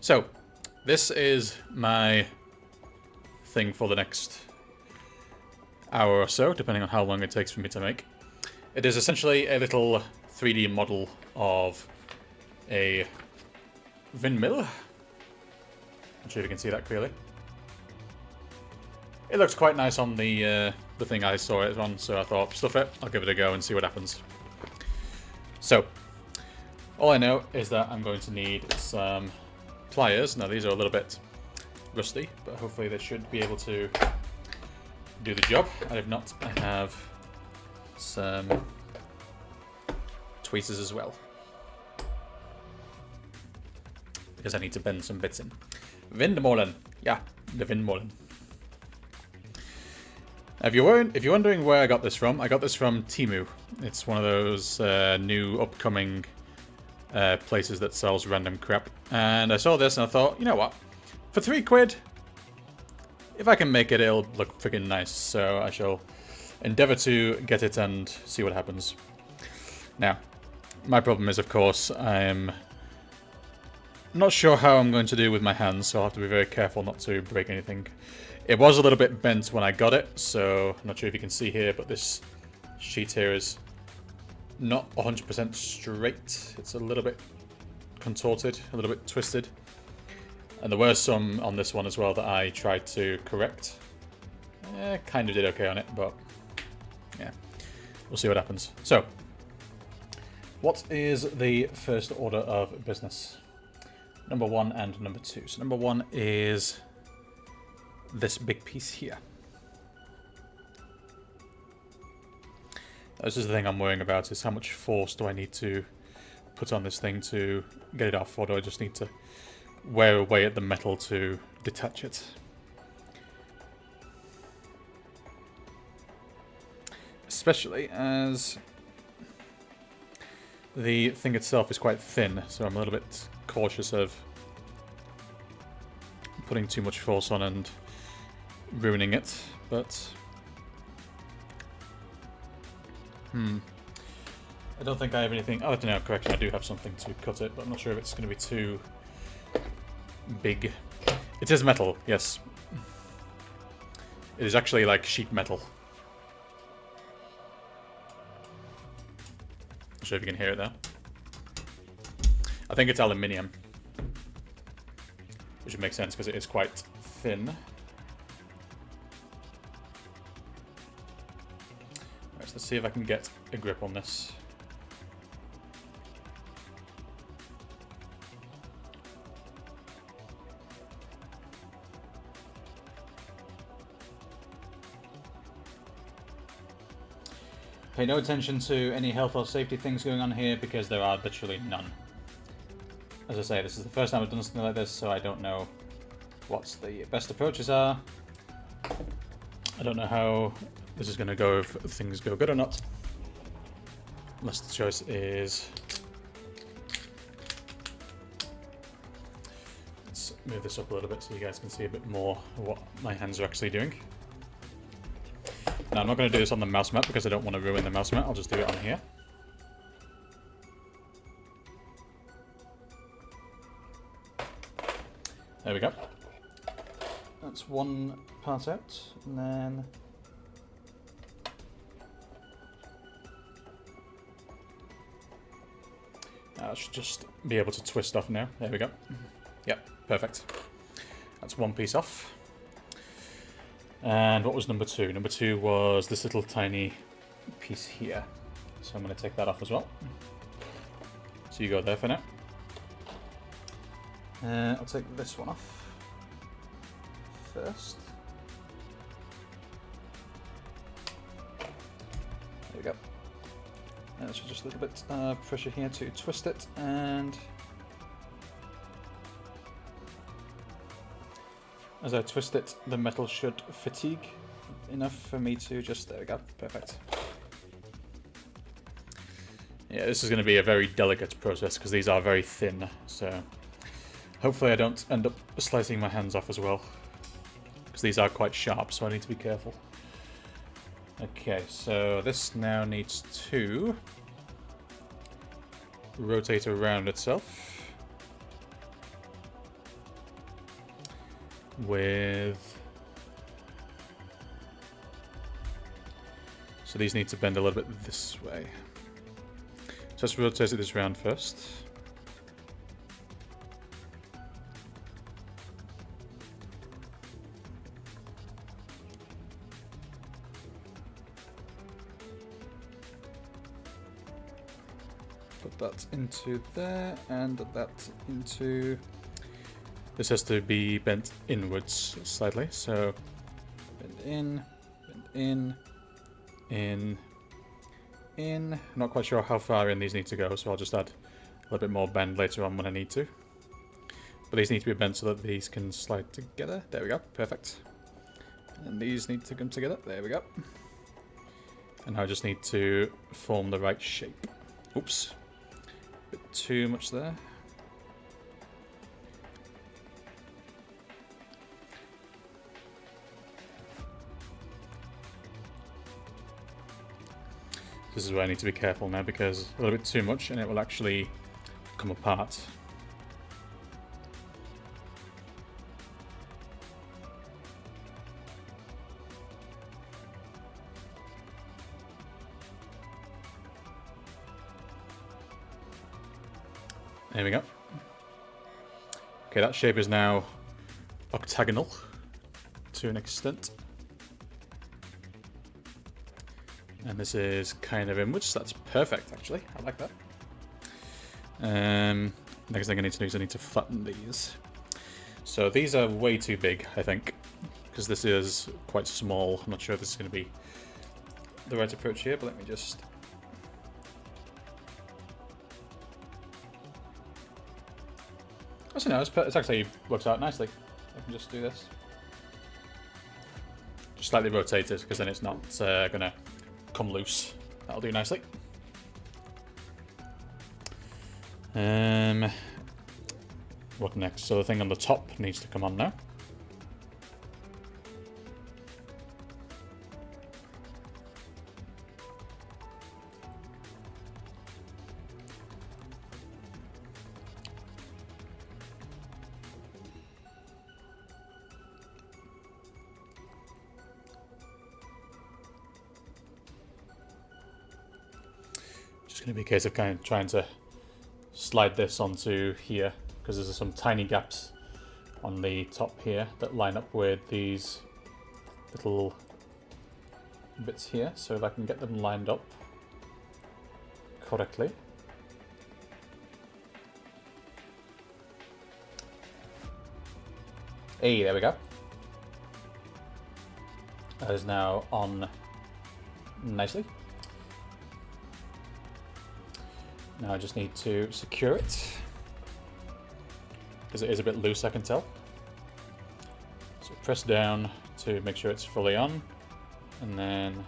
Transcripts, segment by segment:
So, this is my thing for the next hour or so, depending on how long it takes for me to make. It is essentially a little 3D model of a windmill. I'm sure you can see that clearly. It looks quite nice on the thing I saw it on, so I thought, stuff it, I'll give it a go and see what happens. So, all I know is that I'm going to need some pliers. Now these are a little bit rusty, but hopefully they should be able to do the job. And if not, I have some tweezers as well, because I need to bend some bits in. Windmollen. Yeah, the windmollen. If you're wondering where I got this from, I got this from Temu. It's one of those new upcoming places that sells random crap. And I saw this and I thought, you know what? For £3, if I can make it, it'll look freaking nice. So I shall endeavor to get it and see what happens. Now, my problem is, of course, I'm not sure how I'm going to do with my hands, so I'll have to be very careful not to break anything. It was a little bit bent when I got it, so I'm not sure if you can see here, but this sheet here is not 100% straight. It's a little bit contorted, a little bit twisted. And there were some on this one as well that I tried to correct. Kind of did okay on it, but yeah, we'll see what happens. So, what is the first order of business? Number 1 and number 2. So number 1 is this big piece here. This is the thing I'm worrying about, is how much force do I need to put on this thing to get it off, or do I just need to wear away at the metal to detach it? Especially as the thing itself is quite thin, so I'm a little bit cautious of putting too much force on and ruining it, but I don't think I have anything. Oh, I don't know, correction, I do have something to cut it, but I'm not sure if it's going to be too big. It is metal, yes. It is actually like sheet metal. Not sure if you can hear it there. I think it's aluminium, which would make sense because it is quite thin. Right, so let's see if I can get a grip on this. Pay no attention to any health or safety things going on here because there are literally none. As I say, this is the first time I've done something like this, so I don't know what the best approaches are. I don't know how this is going to go, if things go good or not. Unless the choice is... Let's move this up a little bit so you guys can see a bit more of what my hands are actually doing. Now, I'm not going to do this on the mouse mat because I don't want to ruin the mouse mat. I'll just do it on here. There we go. That's one part out, and then I should just be able to twist off now. There we go. Yep, perfect. That's one piece off. And what was number 2? Number 2 was this little tiny piece here. So I'm going to take that off as well. So you go there for now. I'll take this one off first. There we go. There's just a little bit of pressure here to twist it, and as I twist it, the metal should fatigue enough for me to just... There we go, perfect. Yeah, this is going to be a very delicate process because these are very thin, so hopefully I don't end up slicing my hands off as well, because these are quite sharp, so I need to be careful. Okay, so this now needs to rotate around itself. with... So these need to bend a little bit this way. So let's rotate this round first. Put that into there, and that into... This has to be bent inwards slightly, so bend in, in. Not quite sure how far in these need to go, so I'll just add a little bit more bend later on when I need to. But these need to be bent so that these can slide together. There we go, perfect. And these need to come together, there we go. And now I just need to form the right shape. Oops, a bit too much there. This is where I need to be careful now, because a little bit too much and it will actually come apart. There we go. Okay, that shape is now octagonal to an extent. And this is kind of inwards, so that's perfect actually. I like that. Next thing I need to do is I need to flatten these. So these are way too big, I think, because this is quite small. I'm not sure if this is going to be the right approach here, but let me just... Actually no, it actually works out nicely. I can just do this. Just slightly rotate it, because then it's not going to come loose. That'll do nicely. What next? So the thing on the top needs to come on now. It's going to be a case of kind of trying to slide this onto here, because there's some tiny gaps on the top here that line up with these little bits here. So if I can get them lined up correctly. Hey, there we go. That is now on nicely. Now I just need to secure it, because it is a bit loose, I can tell. So press down to make sure it's fully on, and then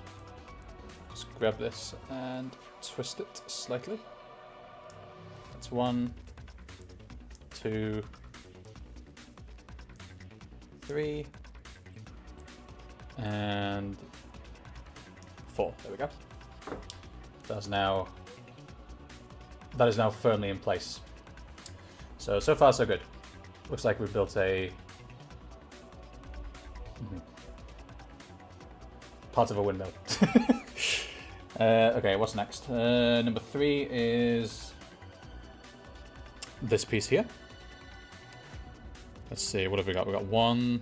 just grab this and twist it slightly. That's 1, 2, 3, and 4. There we go. That is now firmly in place. So far so good. Looks like we've built a part of a windmill. Okay, what's next? Number 3 is this piece here. Let's see, what have we got? We've got 1,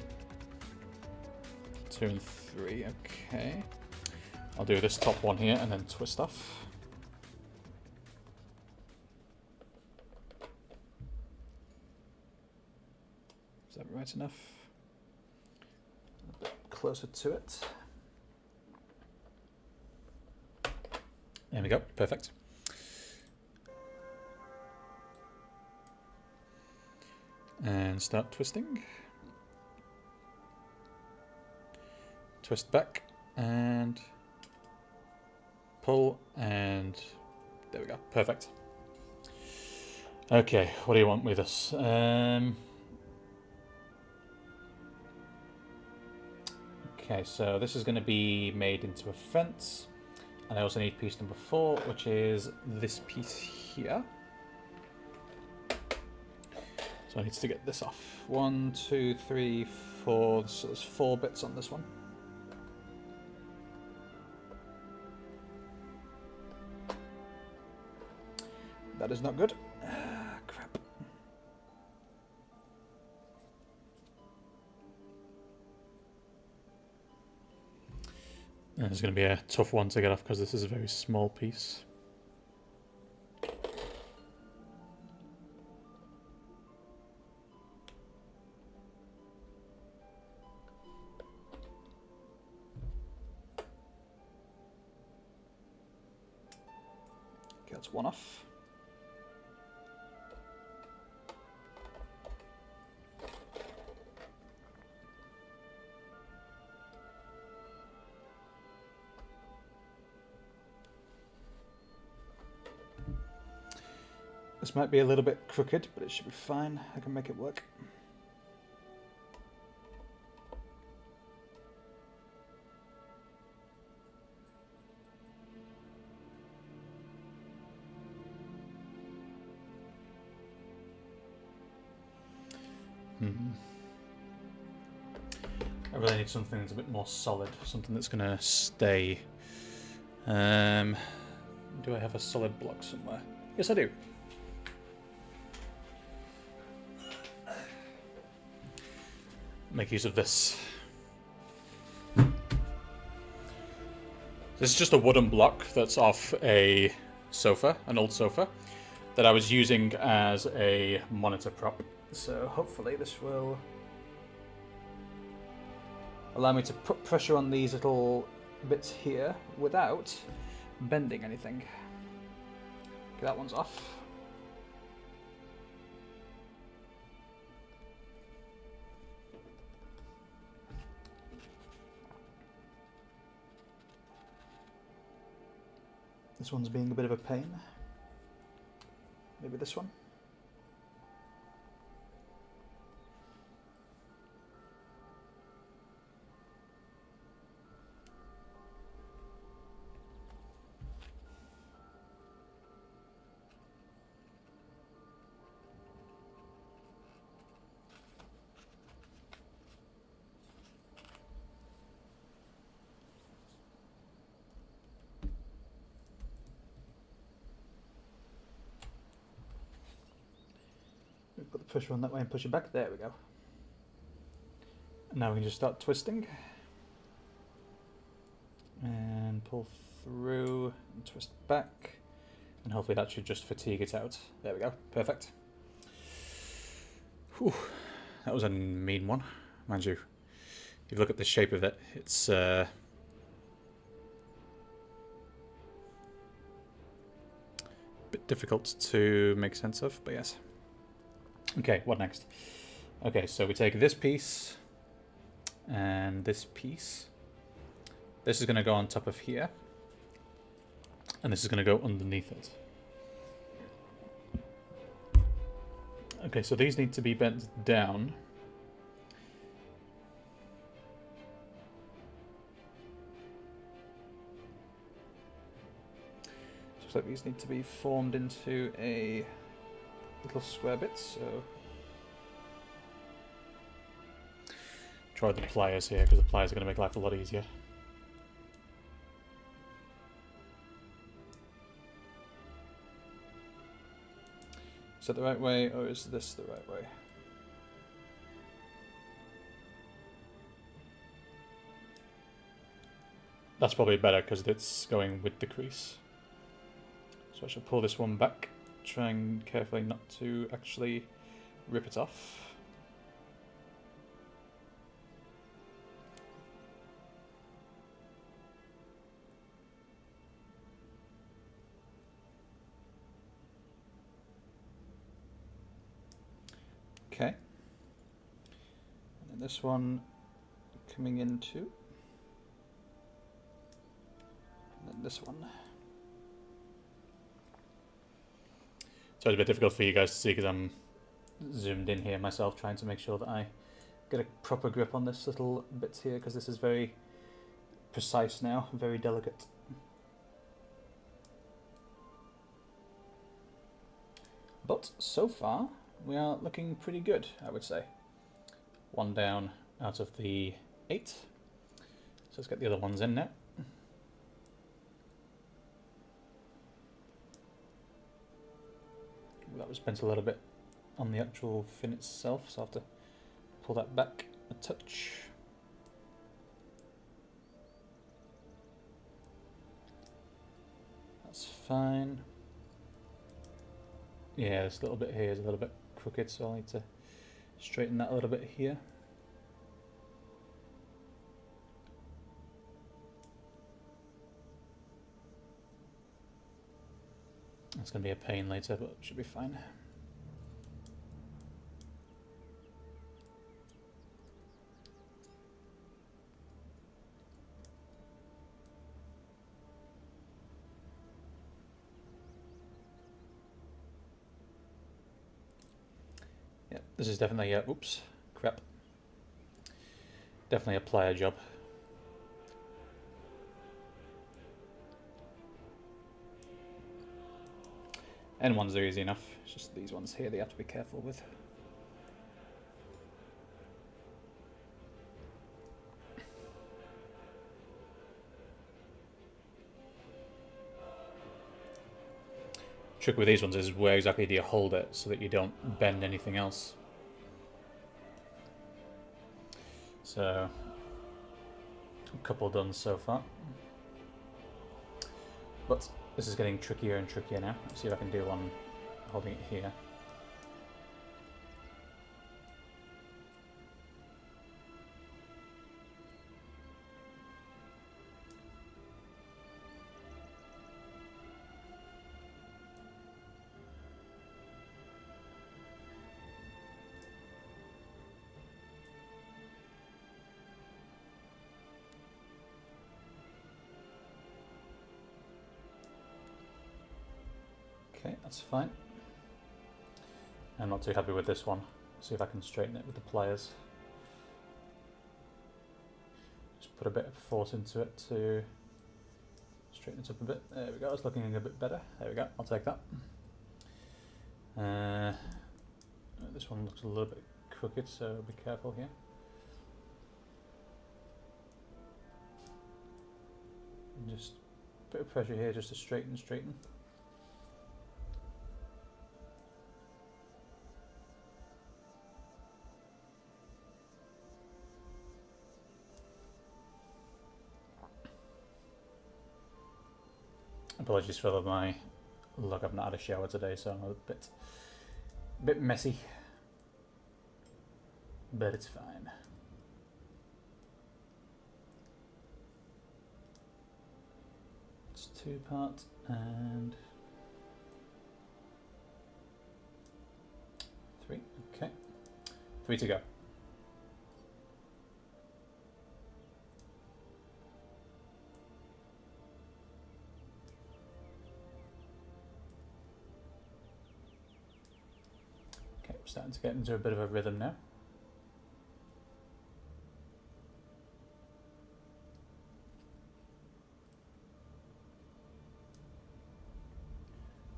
2, and 3. Okay. I'll do this top one here and then twist off. Is that right enough? A bit closer to it. There we go, perfect. And start twisting. Twist back and pull, and there we go, perfect. Okay, what do you want with this? Okay, so this is going to be made into a fence, and I also need piece number 4, which is this piece here. So I need to get this off. 1, 2, 3, 4. So there's 4 bits on this one. That is not good. Crap. This is going to be a tough one to get off because this is a very small piece. Okay, that's one off. This might be a little bit crooked, but it should be fine. I can make it work. I really need something that's a bit more solid, something that's going to stay. Do I have a solid block somewhere? Yes, I do. Make use of this. This is just a wooden block that's off a sofa, an old sofa, that I was using as a monitor prop. So hopefully this will allow me to put pressure on these little bits here without bending anything. Okay, that one's off. This one's being a bit of a pain. Maybe this one. Put the pusher on that way and push it back. There we go. And now we can just start twisting. And pull through and twist back. And hopefully that should just fatigue it out. There we go. Perfect. Whew. That was a mean one. Mind you, if you look at the shape of it, it's a bit difficult to make sense of, but yes. Okay, what next? Okay, so we take this piece and this piece. This is going to go on top of here. And this is going to go underneath it. Okay, so these need to be bent down. Looks like these need to be formed into a little square bits, so try the pliers here because the pliers are going to make life a lot easier. Is that the right way, or is this the right way? That's probably better because it's going with the crease. So I shall pull this one back. Trying carefully not to actually rip it off. Okay. And then this one coming into. And then this one. So it's a bit difficult for you guys to see because I'm zoomed in here myself, trying to make sure that I get a proper grip on this little bit here, because this is very precise now, very delicate. But so far, we are looking pretty good, I would say. 1 down out of the 8. So let's get the other ones in now. That was bent a little bit on the actual fin itself, so I have to pull that back a touch. That's fine. Yeah, this little bit here is a little bit crooked, so I'll need to straighten that a little bit here. It's going to be a pain later, but it should be fine. Yeah, this is definitely a, oops, crap. Definitely a plier job. End ones are easy enough, it's just these ones here they have to be careful with. Trick with these ones is where exactly do you hold it so that you don't bend anything else. So, a couple done so far. But this is getting trickier and trickier now. Let's see if I can do one holding it here. Okay, that's fine. I'm not too happy with this one. See if I can straighten it with the pliers. Just put a bit of force into it to straighten it up a bit. There we go, it's looking a bit better. There we go, I'll take that. This one looks a little bit crooked, so be careful here. And just a bit of pressure here just to straighten. Apologies for my look, I've not had a shower today, so I'm a bit messy, but it's fine. It's 2-part and 3, okay, 3 to go. Starting to get into a bit of a rhythm now.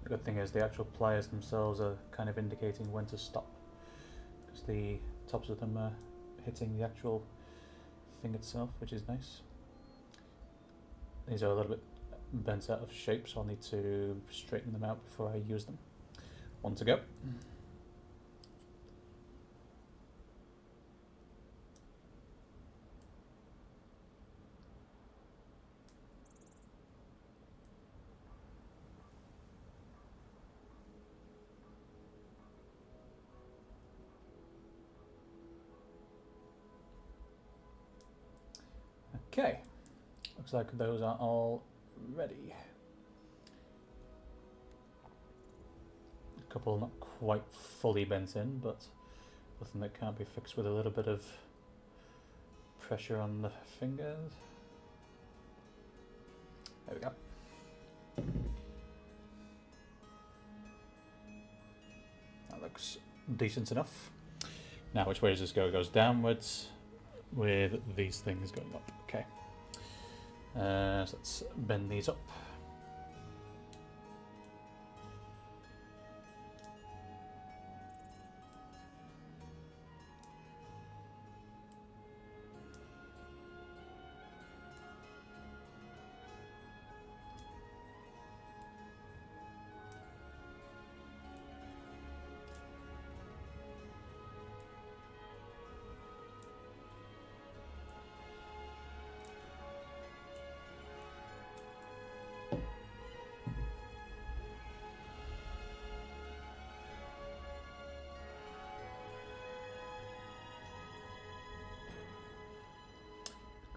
The good thing is the actual pliers themselves are kind of indicating when to stop, because the tops of them are hitting the actual thing itself, which is nice. These are a little bit bent out of shape, so I'll need to straighten them out before I use them. 1 to go. Okay, looks like those are all ready. A couple not quite fully bent in, but nothing that can't be fixed with a little bit of pressure on the fingers. There we go. That looks decent enough. Now, which way does this go? It goes downwards with these things going up. Okay. So let's bend these up.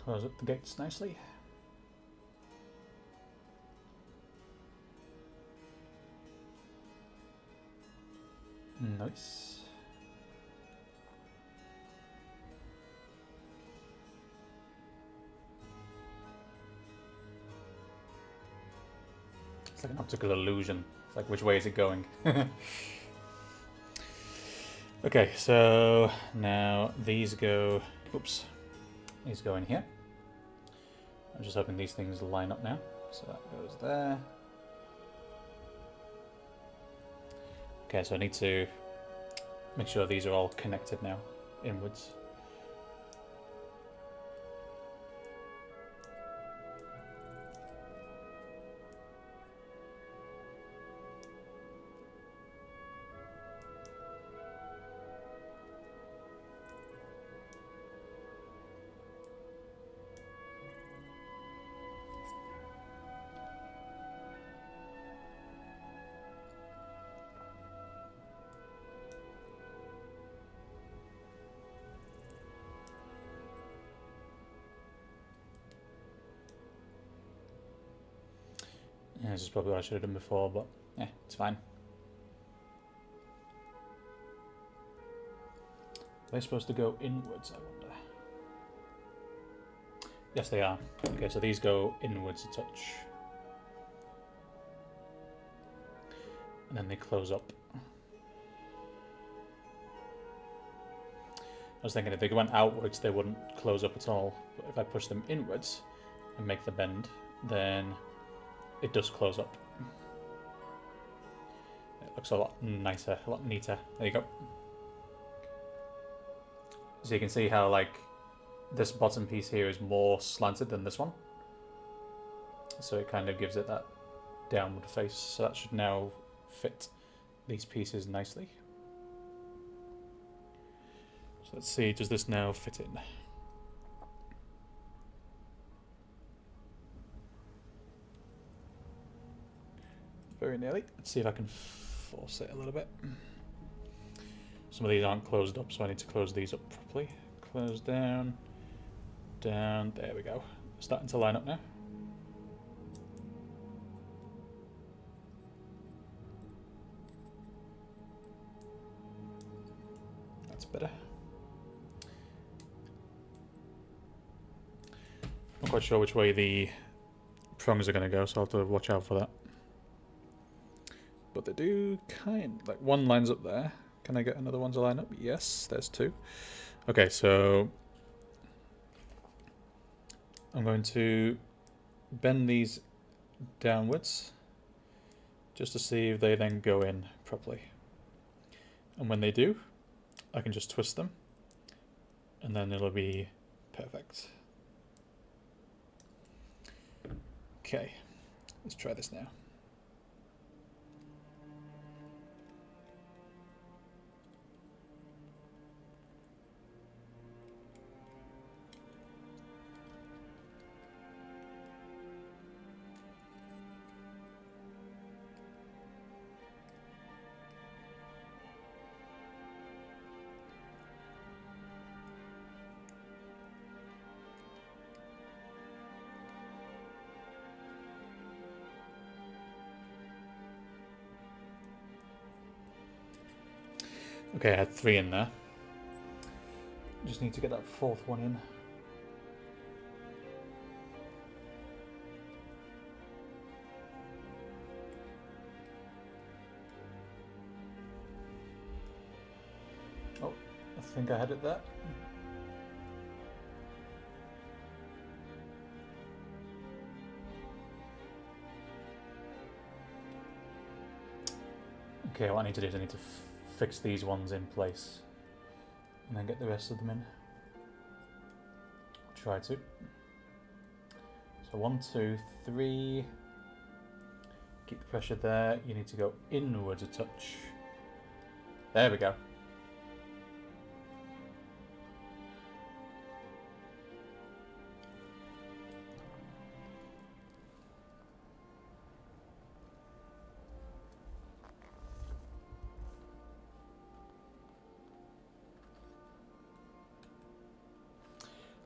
Close up the gates nicely. Nice. It's like an optical illusion. It's like, which way is it going? Okay, so now these go... Oops. These go in here. I'm just hoping these things line up now. So that goes there. Okay, so I need to make sure these are all connected now, inwards. Yeah, this is probably what I should have done before, but yeah, it's fine. Are they supposed to go inwards, I wonder? Yes, they are. Okay, so these go inwards a touch. And then they close up. I was thinking if they went outwards, they wouldn't close up at all. But if I push them inwards and make the bend, then it does close up. It looks a lot nicer, a lot neater. There you go. So you can see how, like, this bottom piece here is more slanted than this one. So it kind of gives it that downward face. So that should now fit these pieces nicely. So let's see, does this now fit in? Very nearly. Let's see if I can force it a little bit. Some of these aren't closed up, so I need to close these up properly. Close down, down, there we go. Starting to line up now. That's better. Not quite sure which way the prongs are going to go, so I'll have to watch out for that. But they do like one lines up there. Can I get another one to line up? Yes, there's two. Okay, so I'm going to bend these downwards just to see if they then go in properly. And when they do, I can just twist them and then it'll be perfect. Okay, let's try this now. Okay, I had 3 in there. Just need to get that 4th one in. Oh, I think I had it there. Okay, what I need to do is I need to fix these ones in place and then get the rest of them in. Try to. So 1, 2, 3. Keep the pressure there. You need to go inwards a touch. There we go.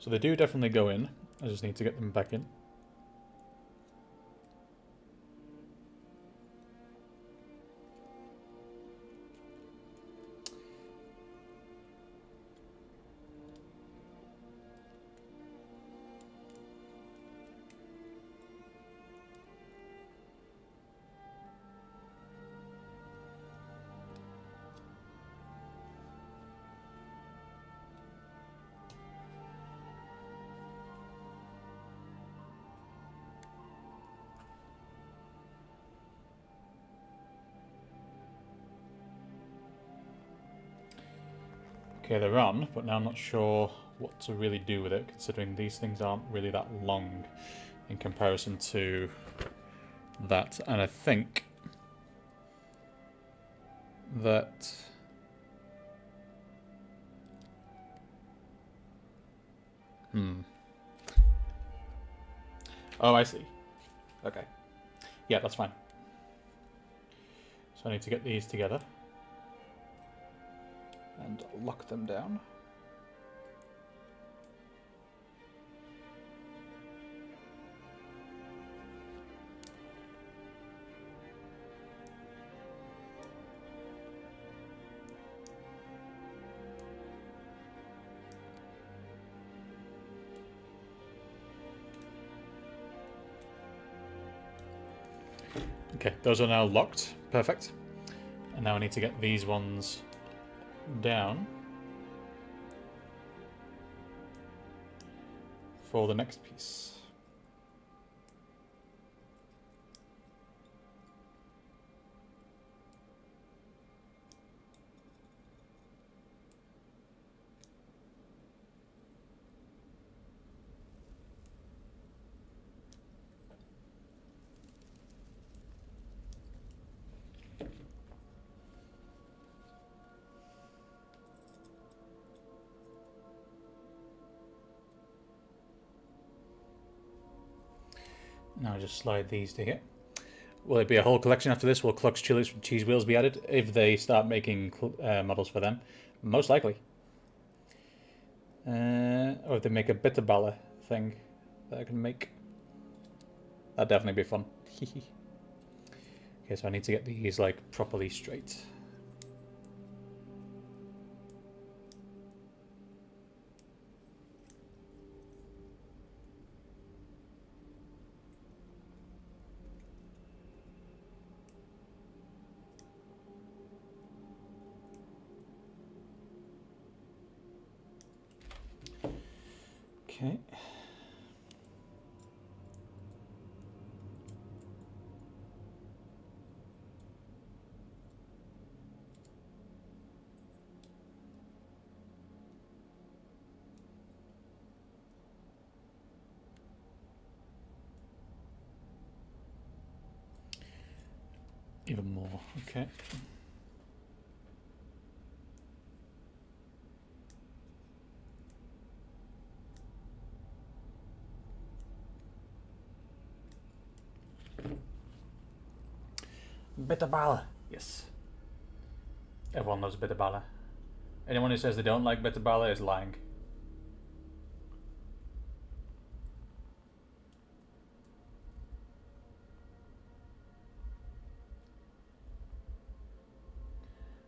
So they do definitely go in. I just need to get them back in. Okay, they're on, but now I'm not sure what to really do with it, considering these things aren't really that long in comparison to that. And I think that... Oh, I see. Okay. Yeah, that's fine. So I need to get these together and lock them down. Okay, those are now locked. Perfect. And now I need to get these ones down for the next piece. Now I just slide these to here. Will it be a whole collection after this? Will Cluck's cheese wheels be added if they start making models for them? Most likely. Or if they make a bitterballer thing that I can make. That'd definitely be fun. Okay, so I need to get these like properly straight. Okay. Even more, okay. Bitterballer, yes. Everyone loves bitterballer. Anyone who says they don't like bitterballer is lying.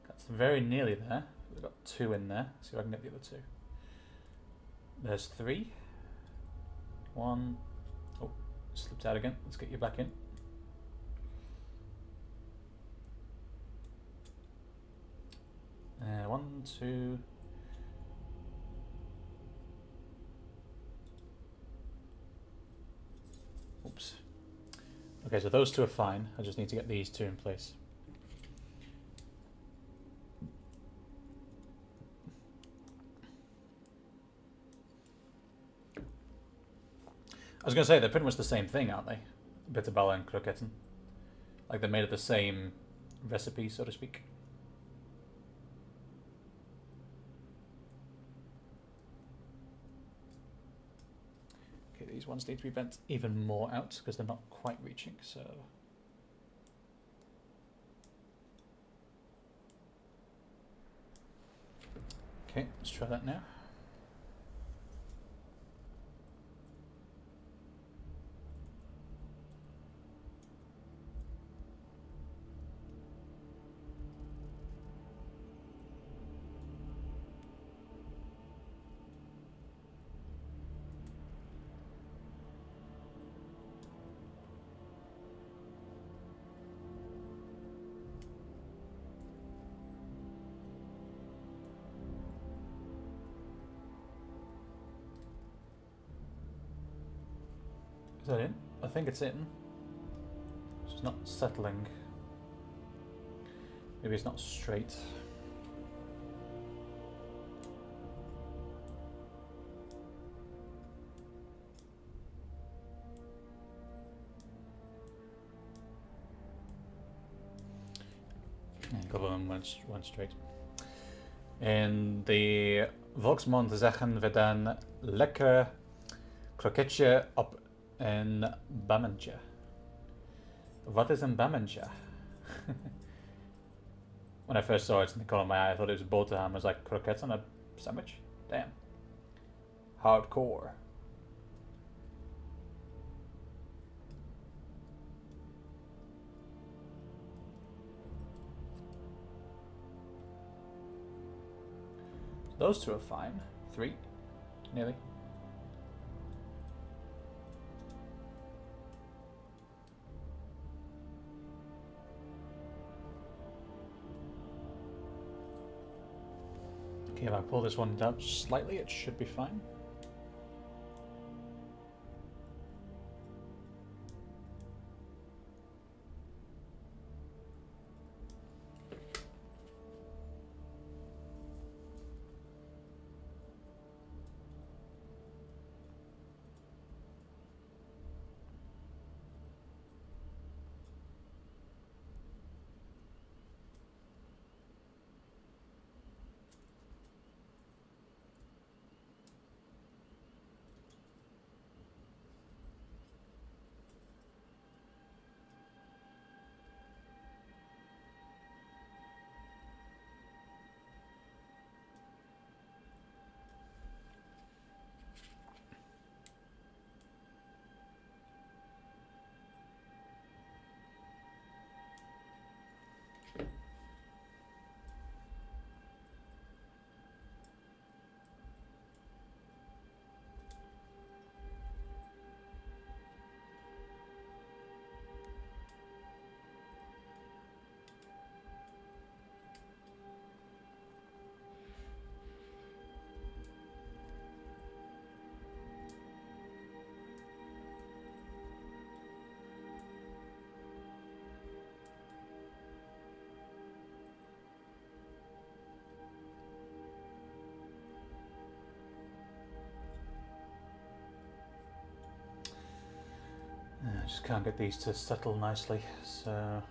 That's very nearly there. We've got 2 in there. See if I can get the other 2. There's 3. 1. Oh, slipped out again. Let's get you back in. One, 2. Oops. Okay, so those 2 are fine. I just need to get these 2 in place. I was going to say, they're pretty much the same thing, aren't they? Bitterballer and croquetten. Like, they're made of the same recipe, so to speak. Okay, these ones need to be bent even more out because they're not quite reaching, so... Okay, let's try that now. that in? I think it's in. It's just not settling. Maybe it's not straight. A couple of them went straight. En de volksmond zeggen we dan lekker kroketje op een bammentje. What is een bammentje? When I first saw it in the corner of my eye, I thought it was a boterham. I was like, croquettes on a sandwich? Damn. Hardcore. Those two are fine. 3, nearly. Okay, if I pull this one down slightly, it should be fine. I just can't get these to settle nicely, so...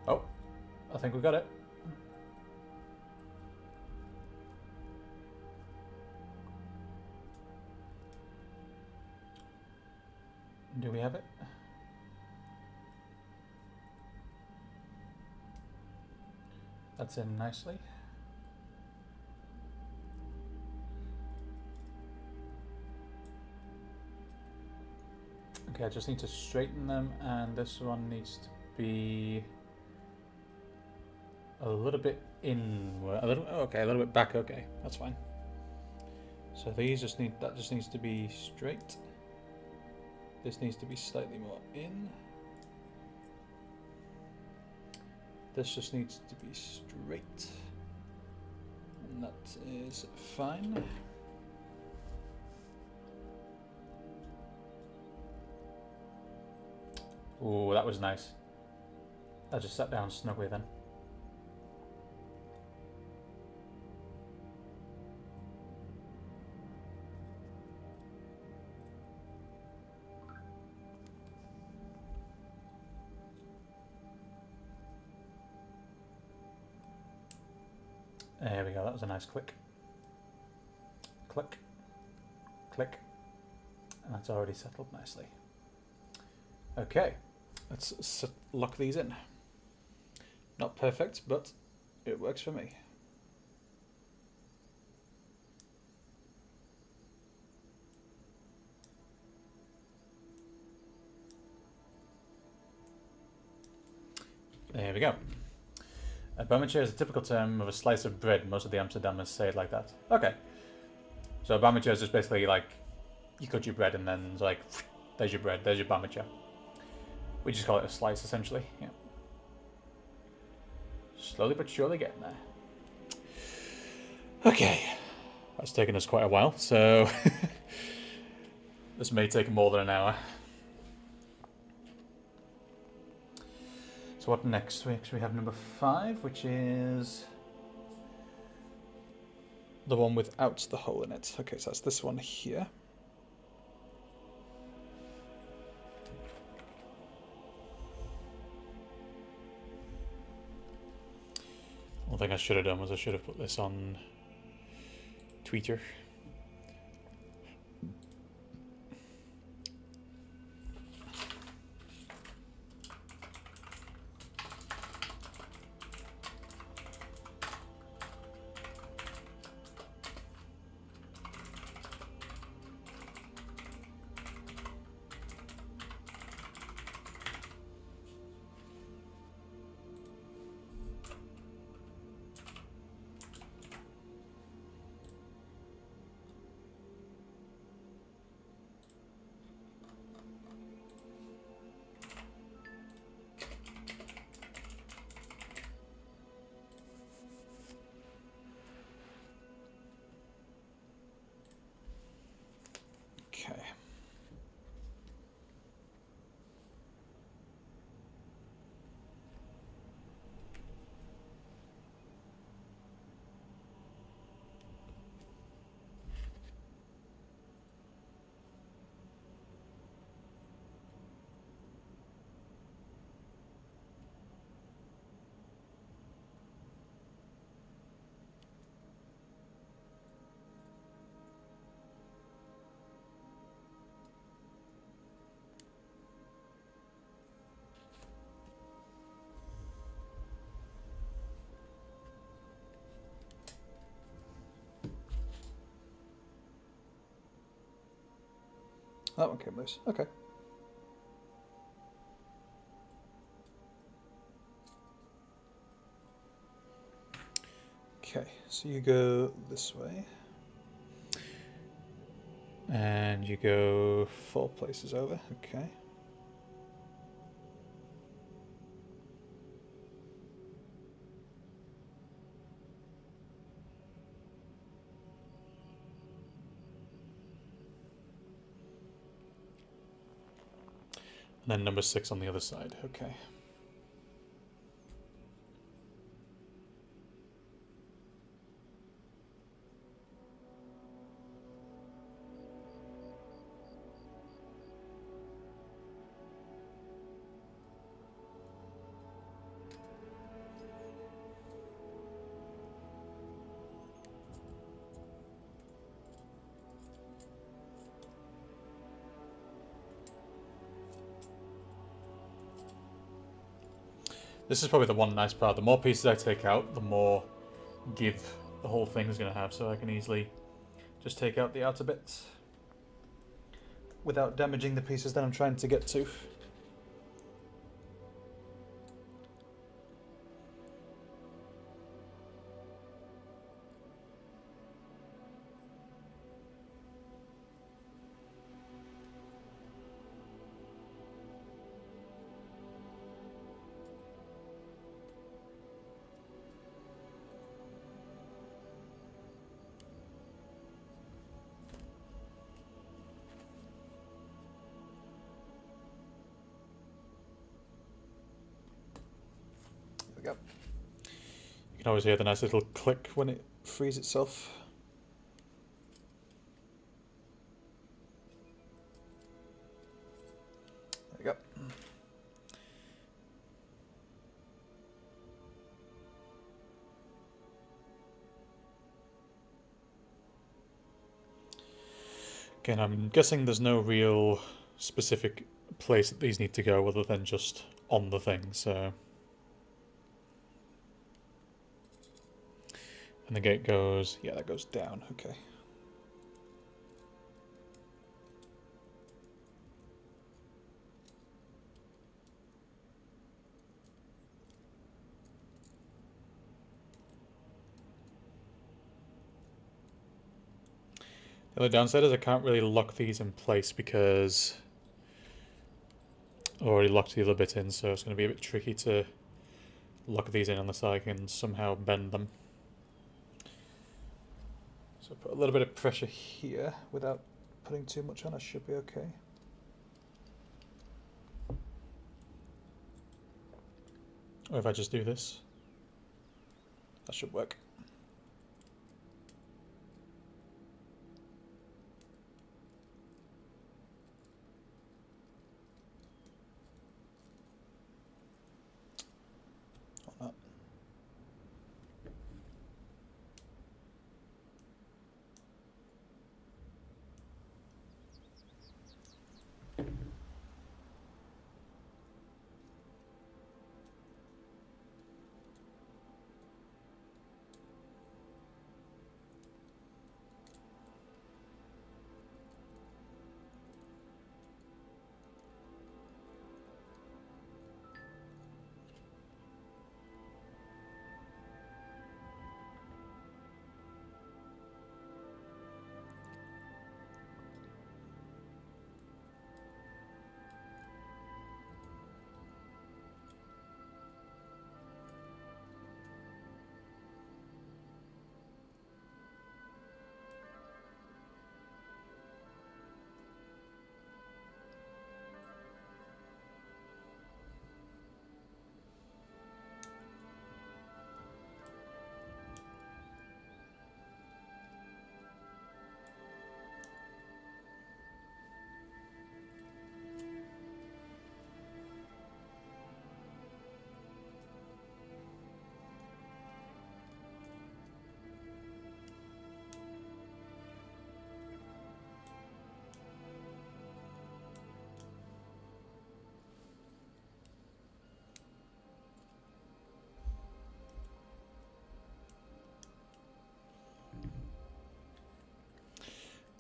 Oh, I think we got it. Do we have it? That's in nicely. Okay, I just need to straighten them, and this one needs to be a little bit inward, a little bit back. Okay, that's fine. So these just needs to be straight. This needs to be slightly more in. This just needs to be straight, and that is fine. Ooh, that was nice. I just sat down snugly then. There we go, that was a nice click. Click. Click. And that's already settled nicely. Okay, let's lock these in. Not perfect, but it works for me. There we go. A bametje is a typical term of a slice of bread. Most of the Amsterdammers say it like that. Okay. So a bametje is just basically like, you cut your bread and then it's like, there's your bread, there's your bametje. We just call it a slice, essentially. Yeah. Slowly but surely getting there. Okay. That's taken us quite a while, so this may take more than an hour. So what next? We have number 5, which is the one without the hole in it. Okay, so that's this one here. One thing I should have done was I should have put this on Twitter. Okay. That one came loose. Okay. Okay, so you go this way. And you go 4 places over. Okay. And then number 6 on the other side. Okay. This is probably the one nice part. The more pieces I take out, the more give the whole thing is going to have. So I can easily just take out the outer bits without damaging the pieces that I'm trying to get to. There we go. You can always hear the nice little click when it frees itself. There we go. Again, I'm guessing there's no real specific place that these need to go other than just on the thing, so... And the gate goes... yeah, that goes down, okay. The other downside is I can't really lock these in place because I already locked the other bit in, so it's going to be a bit tricky to lock these in unless I can somehow bend them. So put a little bit of pressure here without putting too much on, I should be okay. Or if I just do this, that should work. Or not.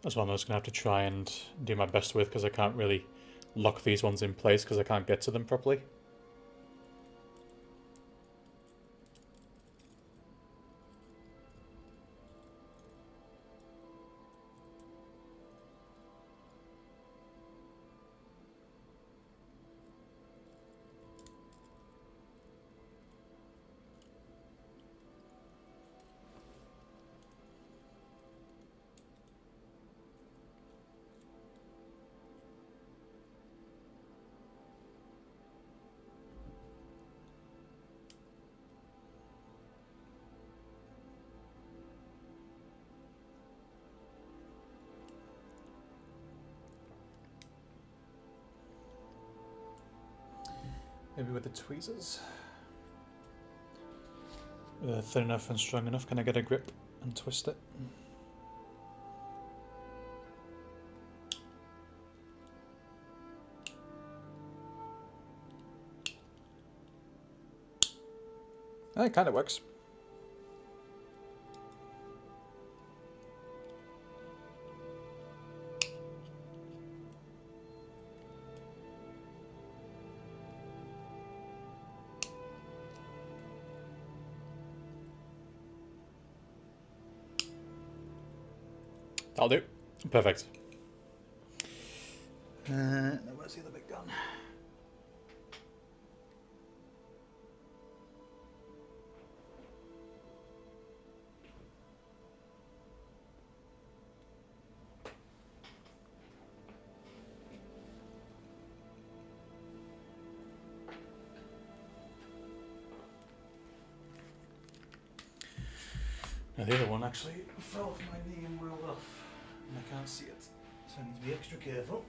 That's one I'm just going to have to try and do my best with because I can't really lock these ones in place because I can't get to them properly. Maybe with the tweezers. Thin enough and strong enough, can I get a grip and twist it? It kind of works. That'll do. Perfect. Now where's the other big gun? Now the other one actually fell off my knee and rolled off, and I can't see it, so I need to be extra careful.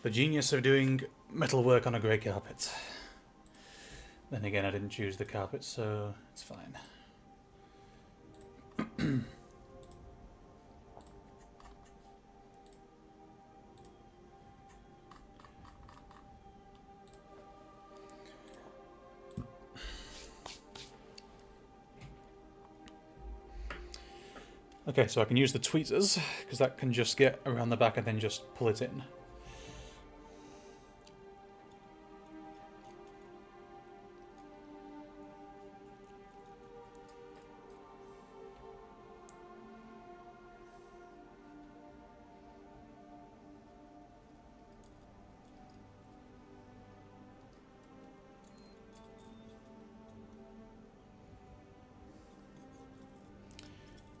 The genius of doing metal work on a grey carpet. Then again, I didn't choose the carpet, so it's fine. Okay, so I can use the tweezers, because that can just get around the back and then just pull it in.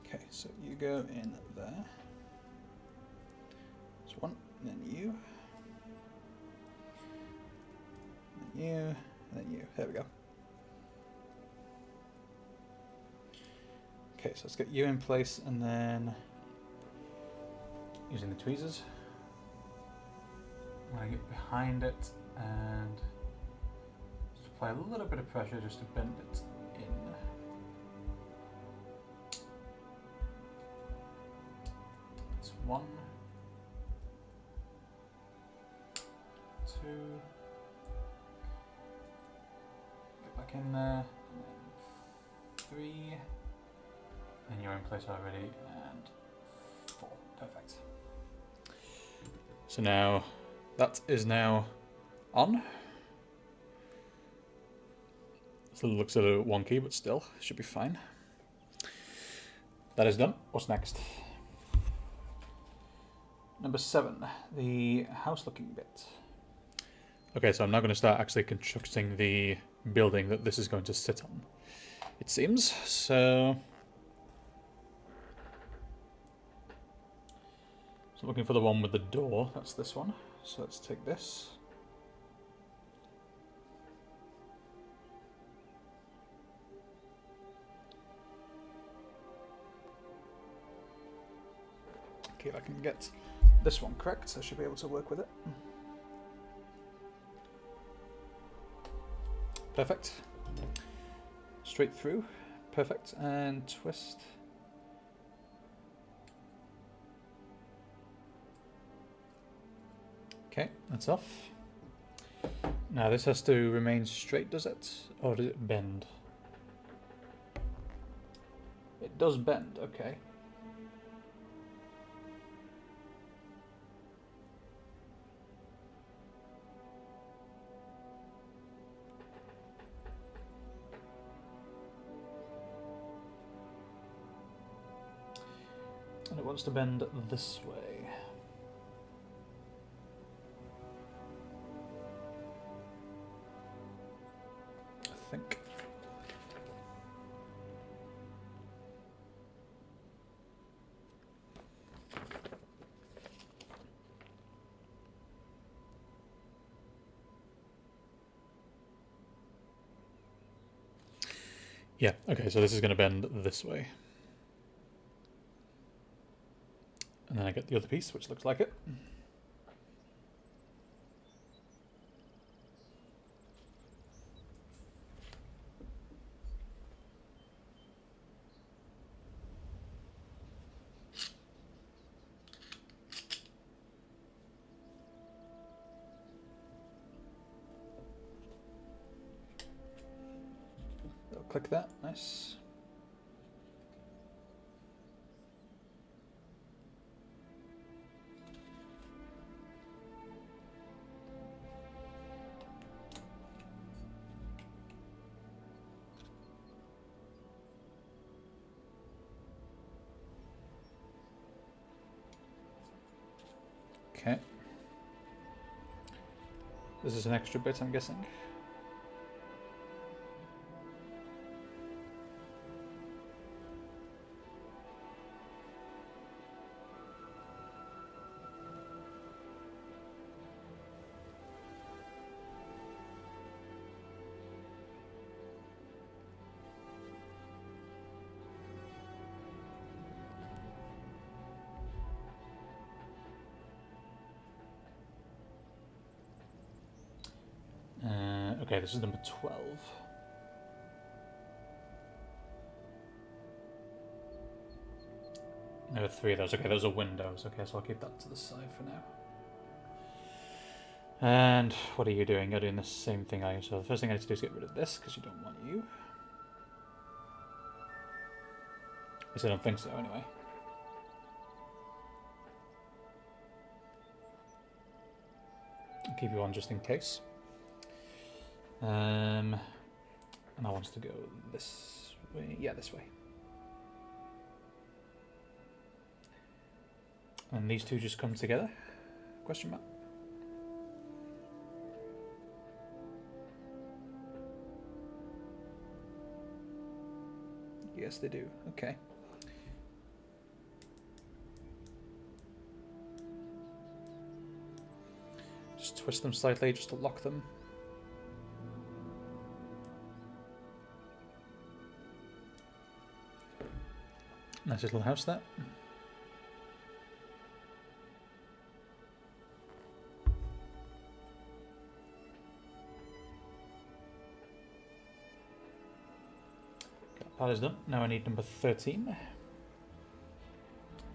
Okay, so you go in there. There's one, then you. Then you, and then you. There we go. Okay, so let's get you in place and then using the tweezers. I'm going to get behind it and just apply a little bit of pressure just to bend it in. That's 1, 2, get back in there, and then 3, and you're in place already, and 4, perfect. So now, that is now on. Still looks a little wonky, but still, should be fine. That is done. What's next? Number 7, the house looking bit. Okay, so I'm now going to start actually constructing the building that this is going to sit on, it seems. So looking for the one with the door, that's this one. So let's take this. Okay, if I can get this one correct, I should be able to work with it. Perfect. Straight through. Perfect. And twist. Okay, that's off. Now this has to remain straight, does it? Or does it bend? It does bend, okay. And it wants to bend this way. I think. Yeah, okay, so this is going to bend this way. And then I get the other piece, which looks like it. So click that, nice. Okay. This is an extra bit, I'm guessing. Okay, this is number 12. There are 3 of those. Okay, those are windows. Okay, so I'll keep that to the side for now. And what are you doing? You're doing the same thing, are you? So the first thing I need to do is get rid of this, because you don't want you. At least I don't think so, anyway. I'll keep you on just in case. And I want to go this way. Yeah, this way. And these two just come together? Question mark. Yes, they do. Okay. Just twist them slightly just to lock them. Nice little house there. That is done. Now I need number 13.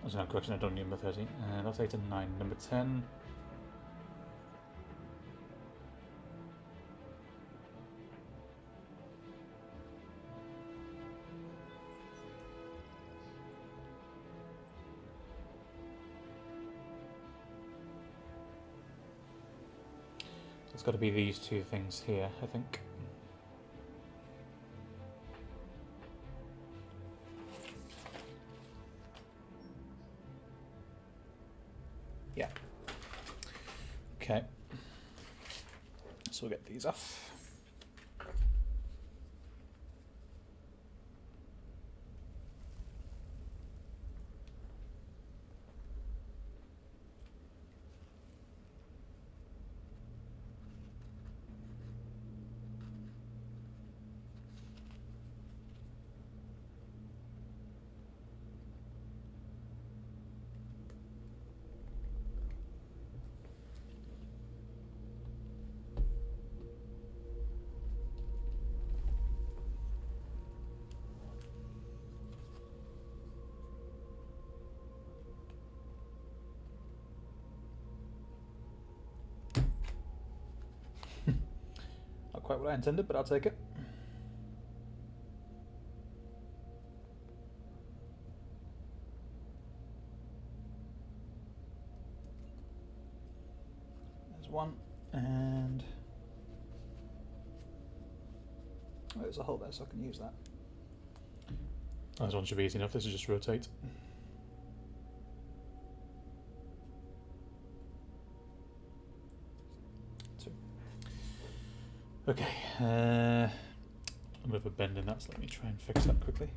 That's no correction, I don't need number 13. That's 8 and 9. Number 10. It's got to be these two things here, I think. Yeah. Okay. So we'll get these off. Not quite what I intended, but I'll take it. There's one, and oh, there's a hole there, so I can use that. Oh, this one should be easy enough. This is just rotate. Okay, a bit of a bend in that, so let me try and fix that quickly.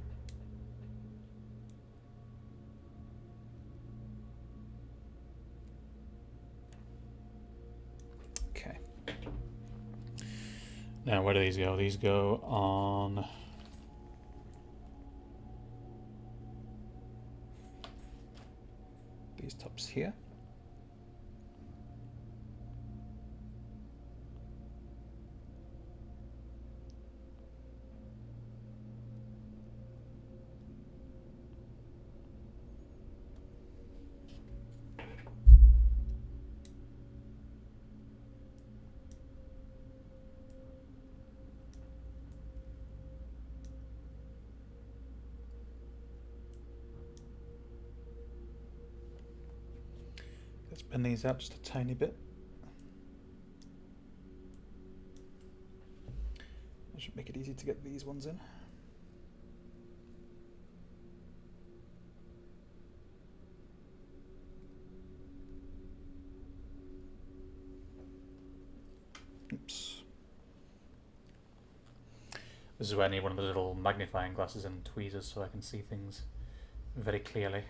Okay. Now, where do these go? These go on these tops here. Let's bend these out just a tiny bit. That should make it easy to get these ones in. Oops. This is where I need one of the little magnifying glasses and tweezers so I can see things very clearly.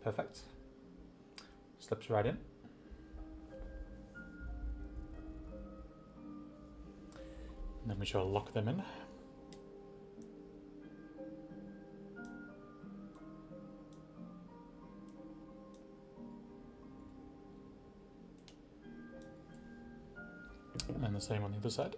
Perfect. Slips right in. And then we shall lock them in. And the same on the other side.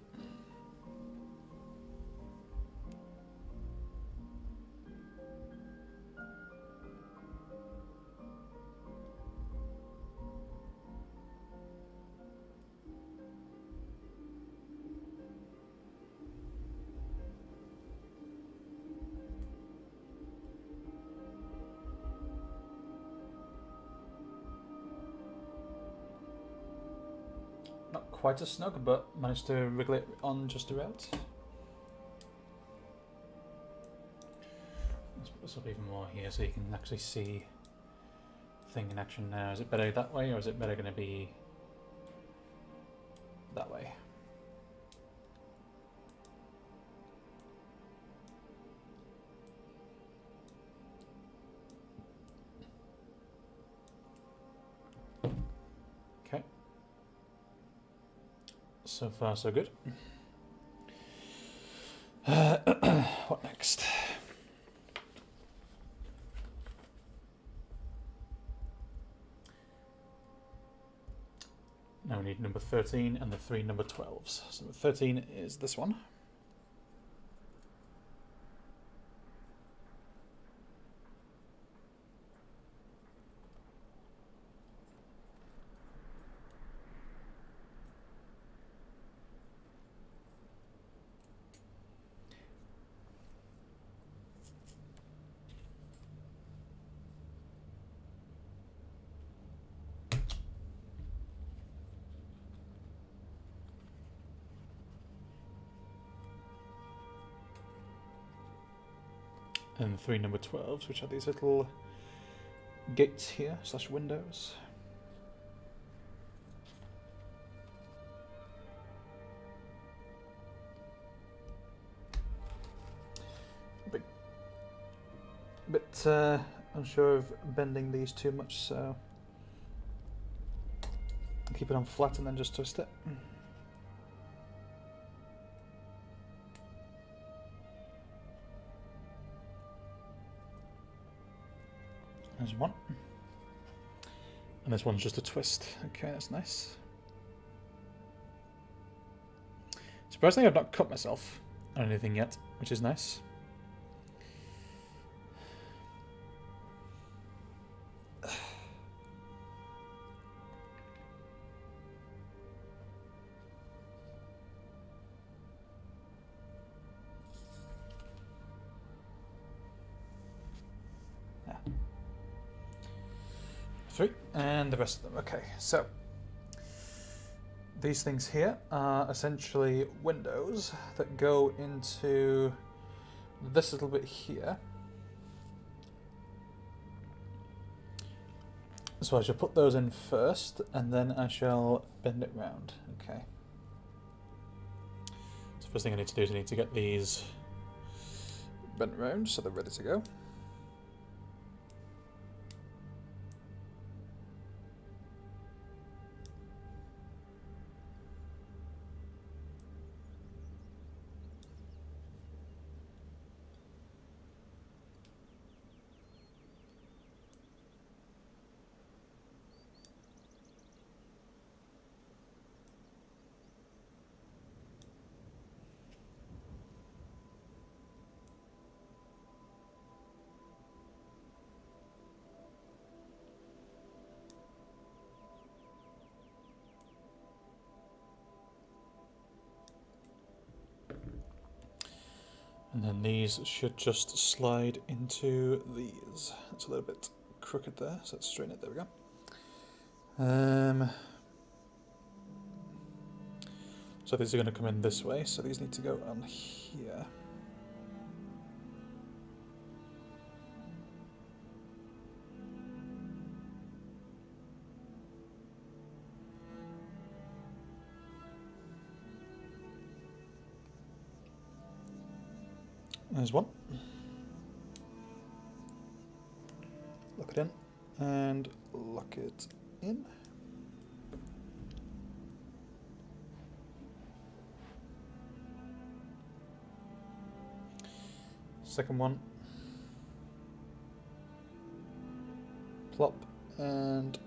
Not quite as snug, but managed to wriggle it on just about. Let's put this up even more here so you can actually see the thing in action now. Is it better that way, or is it better going to be that way? Okay. So far, so good. What next? Now we need number 13 and the 3 number 12s. So number 13 is this one. And 3 number 12s, which are these little gates here, slash windows. Bit unsure of bending these too much, so I'll keep it on flat and then just twist it. There's one. And this one's just a twist. Okay, that's nice. Surprisingly, I've not cut myself on anything yet, which is nice. And the rest of them. Okay, so these things here are essentially windows that go into this little bit here. So I shall put those in first, and then I shall bend it round. Okay. So first thing I need to do is I need to get these bent round so they're ready to go. And then these should just slide into these. It's a little bit crooked there, so let's straighten it. There we go. So these are going to come in this way, so these need to go on here. There's one. Lock it in and lock it in. Second one. Plop and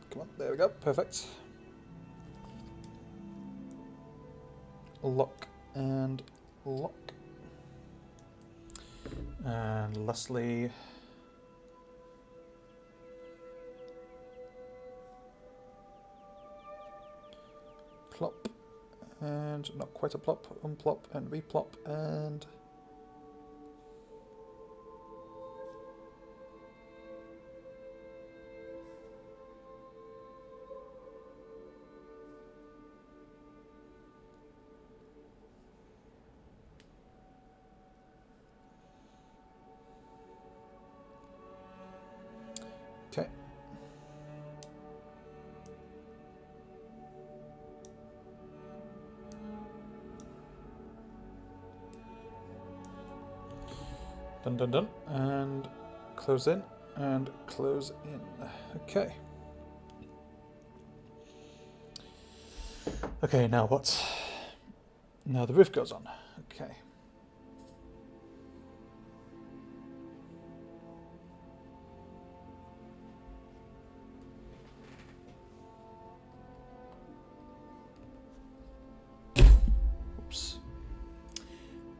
come on, there we go, perfect. Lock and lock. And lastly, plop and not quite a plop, unplop and replop and okay. Done, done, done. And close in and close in. Okay. Okay, now what? Now the roof goes on. Okay. Oops.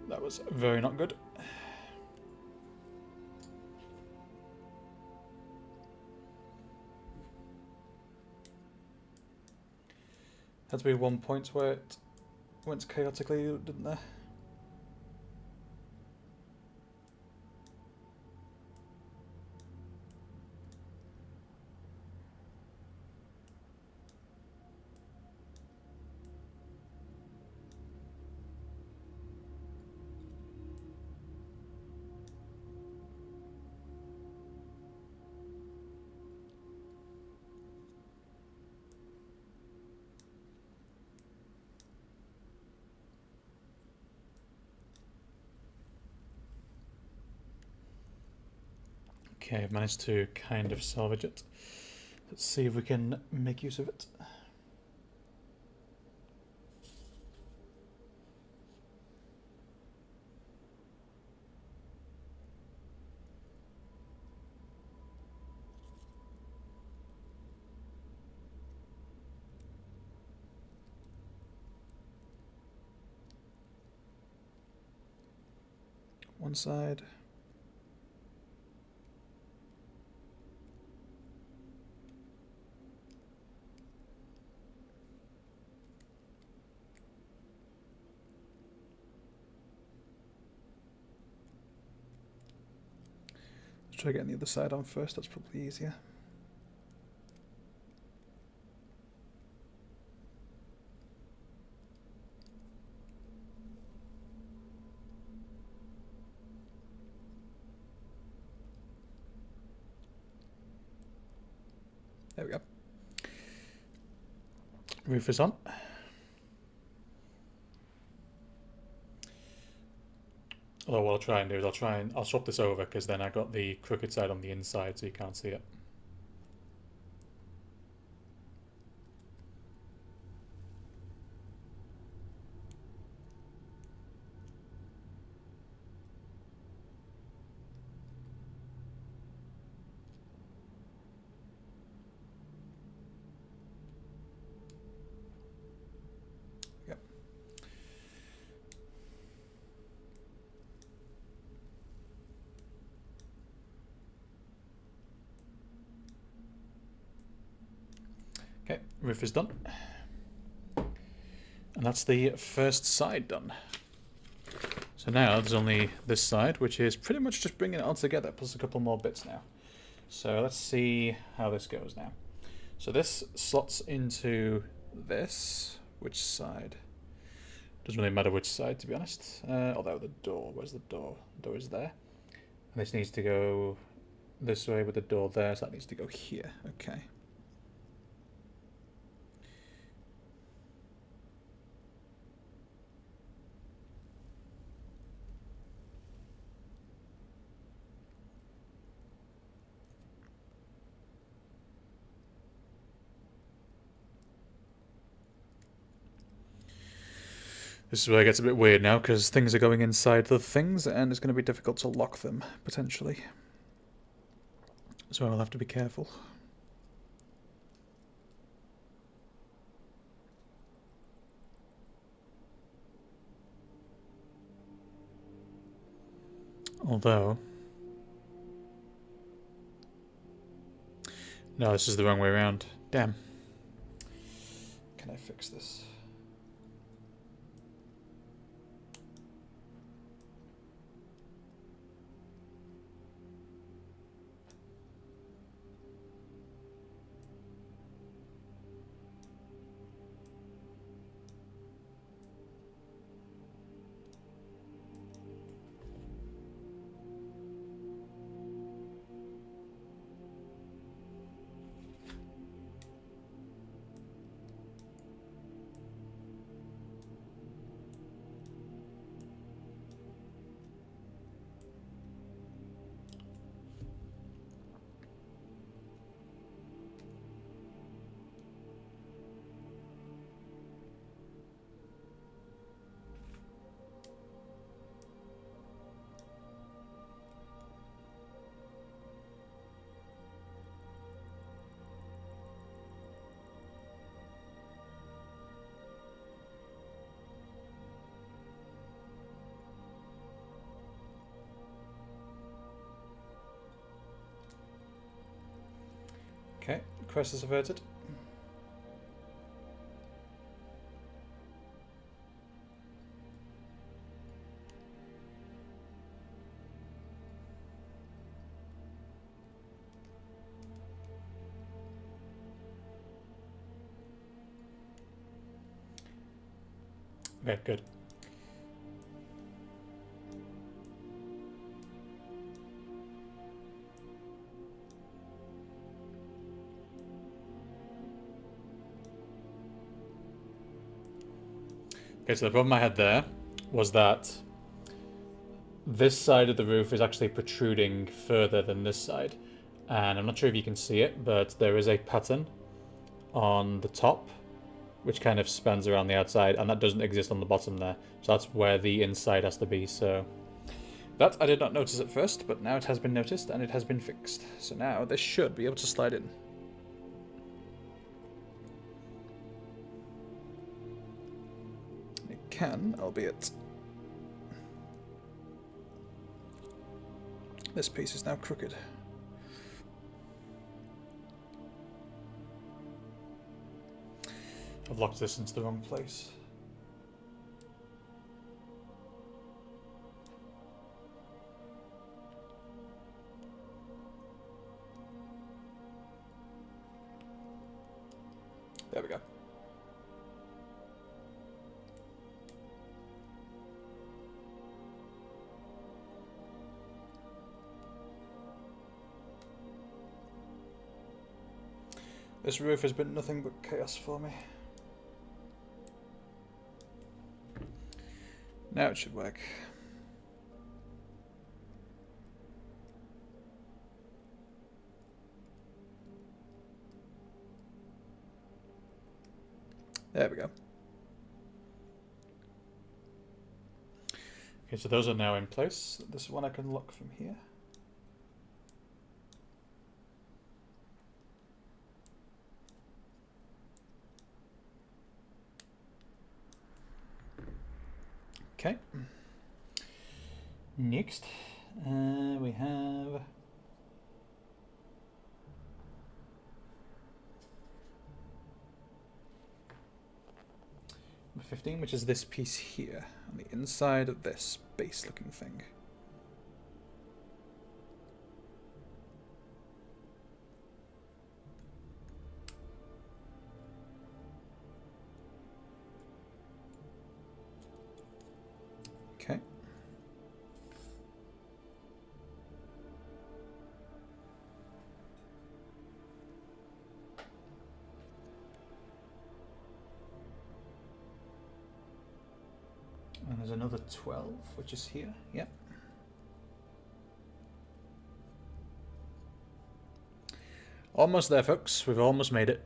That was very not good. Had to be one point where it went chaotically, didn't there? Okay, I've managed to kind of salvage it. Let's see if we can make use of it. One side. Let's try getting the other side on first, that's probably easier. There we go. Roof is on. Although what I'll try and do is I'll swap this over because then I got the crooked side on the inside so you can't see it. Yep. Okay, roof is done. And that's the first side done. So now there's only this side, which is pretty much just bringing it all together, plus a couple more bits now. So let's see how this goes now. So this slots into this. Which side? Doesn't really matter which side, to be honest. Although the door, where's the door? The door is there. And this needs to go this way with the door there, so that needs to go here. Okay. This is where it gets a bit weird now, because things are going inside the things, and it's going to be difficult to lock them, potentially. So I'll have to be careful. Although... No, this is the wrong way around. Damn. Can I fix this? Okay, crisis averted. Okay, good. Okay, so the problem I had there was that this side of the roof is actually protruding further than this side. And I'm not sure if you can see it, but there is a pattern on the top which kind of spans around the outside, and that doesn't exist on the bottom there. So that's where the inside has to be. So that I did not notice at first, but now it has been noticed and it has been fixed. So now this should be able to slide in. It can, albeit this piece is now crooked. I've locked this into the wrong place. There we go. This roof has been nothing but chaos for me. Now it should work. There we go. Okay, so those are now in place. This one I can lock from here. Okay. Next, we have number 15, which is this piece here on the inside of this base-looking thing. Okay. And there's another 12, which is here. Yep. Almost there, folks. We've almost made it.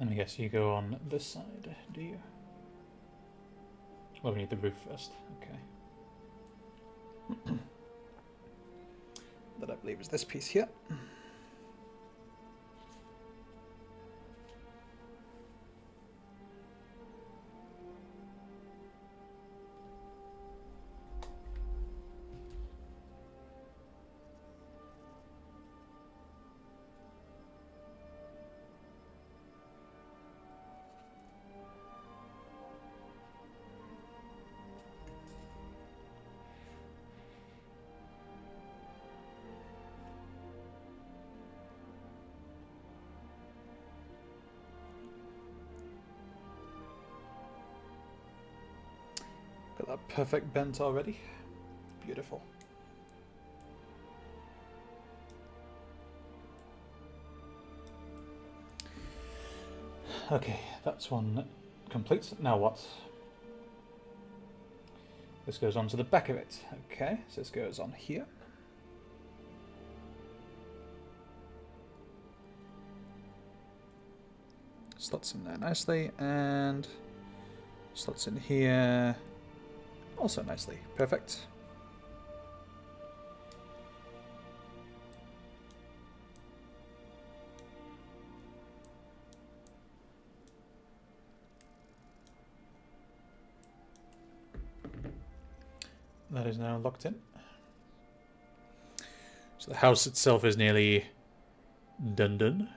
And I guess you go on this side, do you? Well, we need the roof first. Okay. That I believe is this piece here. Got that perfect bent already. Beautiful. Okay, that's one complete. Now what? This goes on to the back of it. Okay, so this goes on here. Slots in there nicely, and slots in here also nicely. Perfect. That is now locked in. So the house itself is nearly done.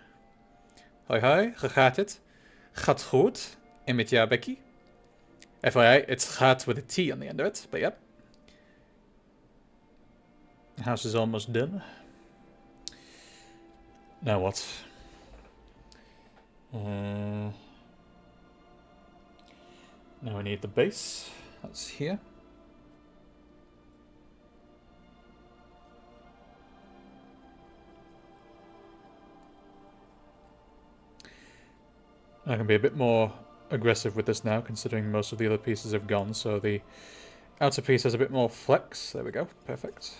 Hoi hoi, hoe gaat het? Gaat goed. En met jou, Becky? FYI, it's gaat with a T on the end of it, but yep. The house is almost done. Now what? Now we need the base. That's here. I can be a bit more aggressive with this now, considering most of the other pieces have gone, so the outer piece has a bit more flex. There we go. Perfect.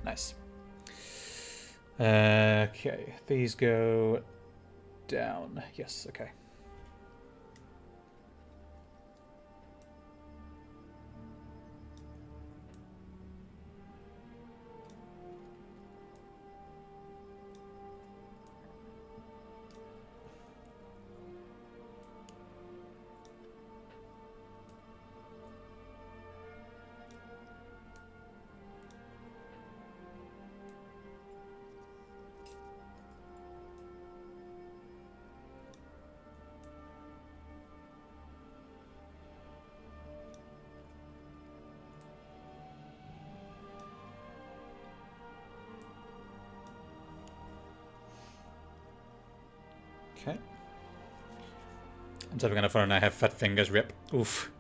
Nice. Okay, these go down. Yes, okay. Okay. I'm typing on a phone and I have fat fingers, rip. Oof.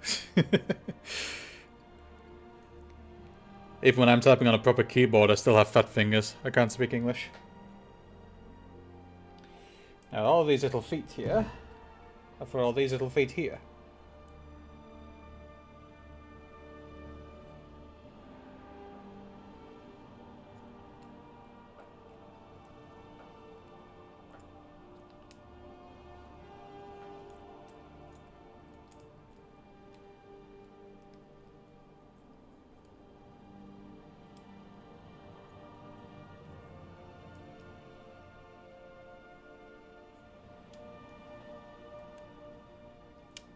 Even when I'm typing on a proper keyboard, I still have fat fingers. I can't speak English. Now all these little feet here are for all these little feet here.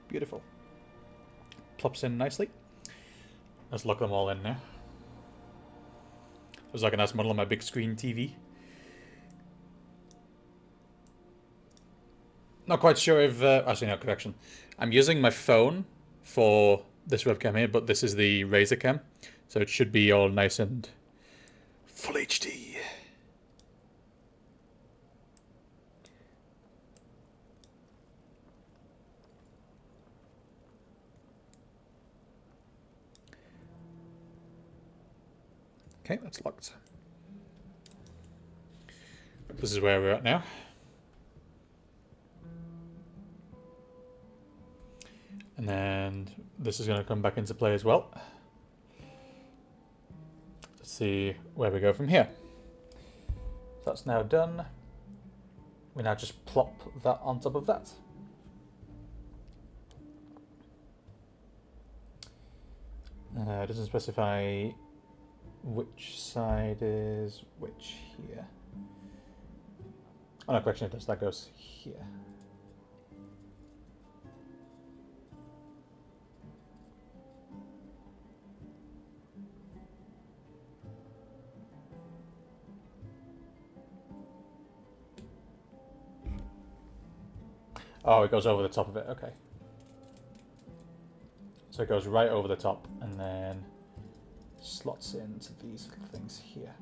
Beautiful. Plops in nicely. Let's lock them all in now. There's like a nice model on my big screen TV. Not quite sure if... actually, no, correction. I'm using my phone for this webcam here, but this is the Razer cam. So it should be all nice and full HD. Okay, that's locked. This is where we're at now. And then this is going to come back into play as well. Let's see where we go from here. So that's now done. We now just plop that on top of that. It doesn't specify which side is which here. Oh no, correction, it does. That goes here. Oh, it goes over the top of it. Okay. So it goes right over the top and then slots into these little things here.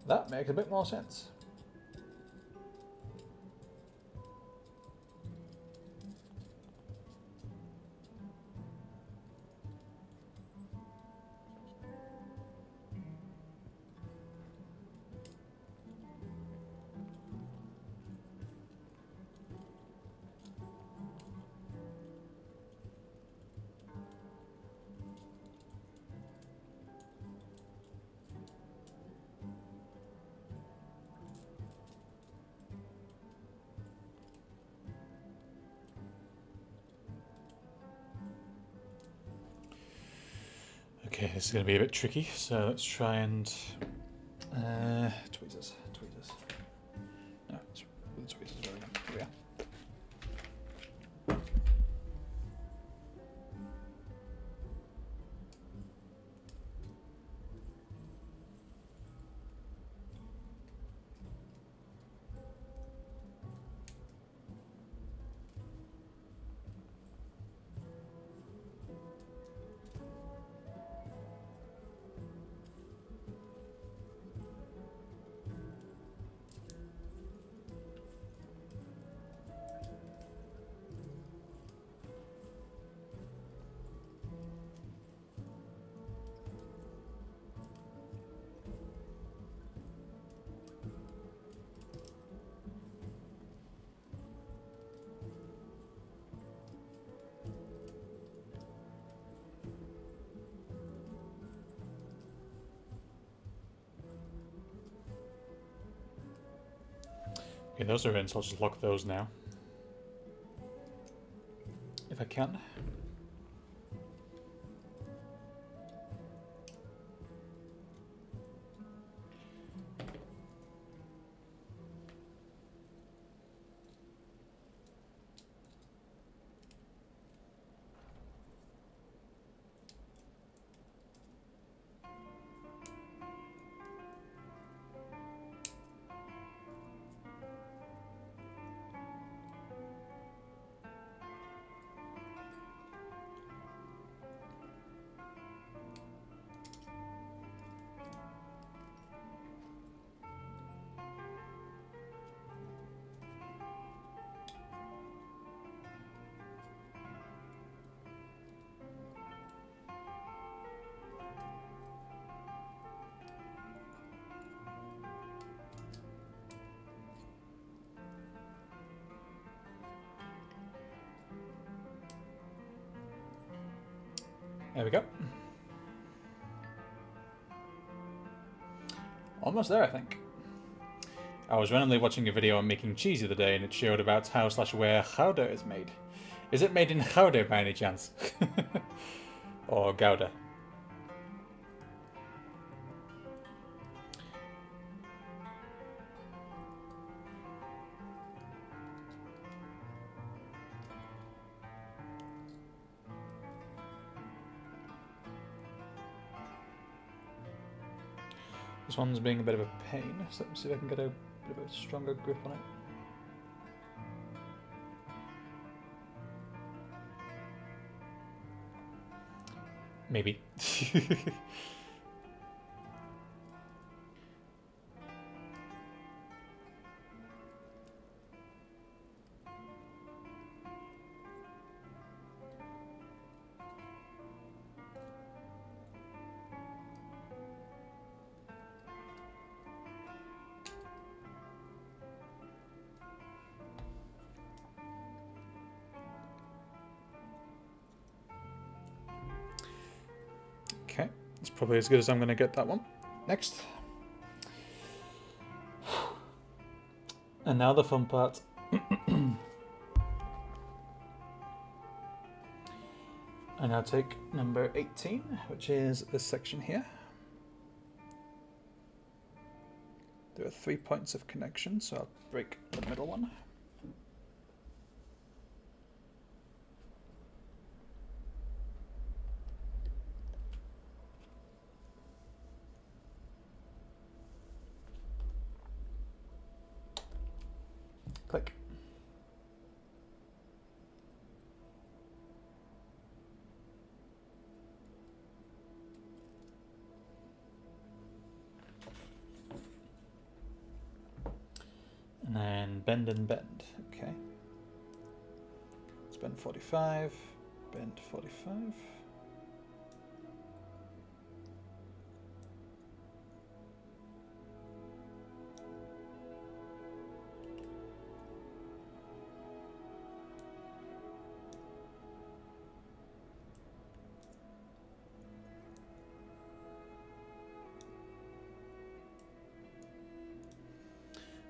That makes a bit more sense. Okay, this is going to be a bit tricky, so let's try and tweezers. No, it's the tweezers. Here we are. Okay, those are in, so I'll just lock those now. If I can. There we go. Almost there, I think. I was randomly watching a video on making cheese the other day, and it showed about how/where Gouda is made. Is it made in Gouda by any chance? Or Gouda? This one's being a bit of a pain, so let me see if I can get a bit of a stronger grip on it. Maybe. It's probably as good as I'm going to get that one. Next. And now the fun part. I now take number 18, which is this section here. There are 3 points of connection, so I'll break the middle one. Click. And then bend and bend. Okay. Let's bend 45, bend 45.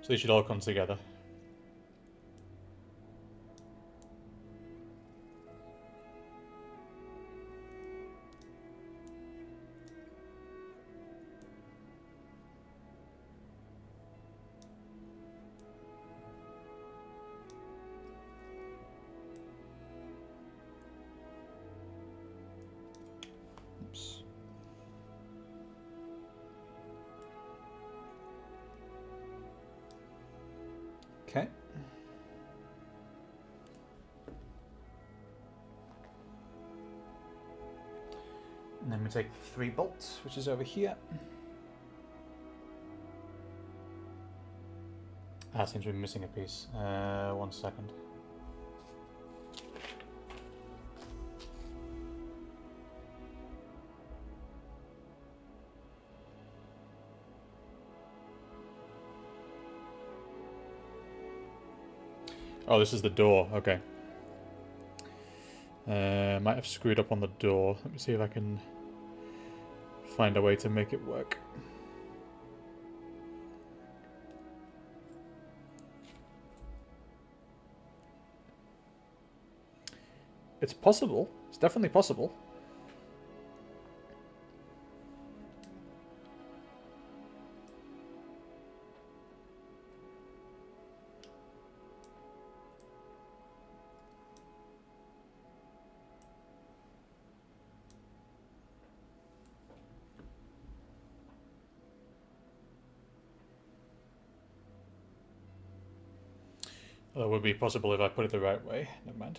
So they should all come together. Oops. Okay. And then we take the 3 bolts, which is over here. Ah, seems to be missing a piece. 1 second. Oh, this is the door. Okay. Might have screwed up on the door. Let me see if I can find a way to make it work. It's possible. It's definitely possible. That would be possible if I put it the right way. Never mind.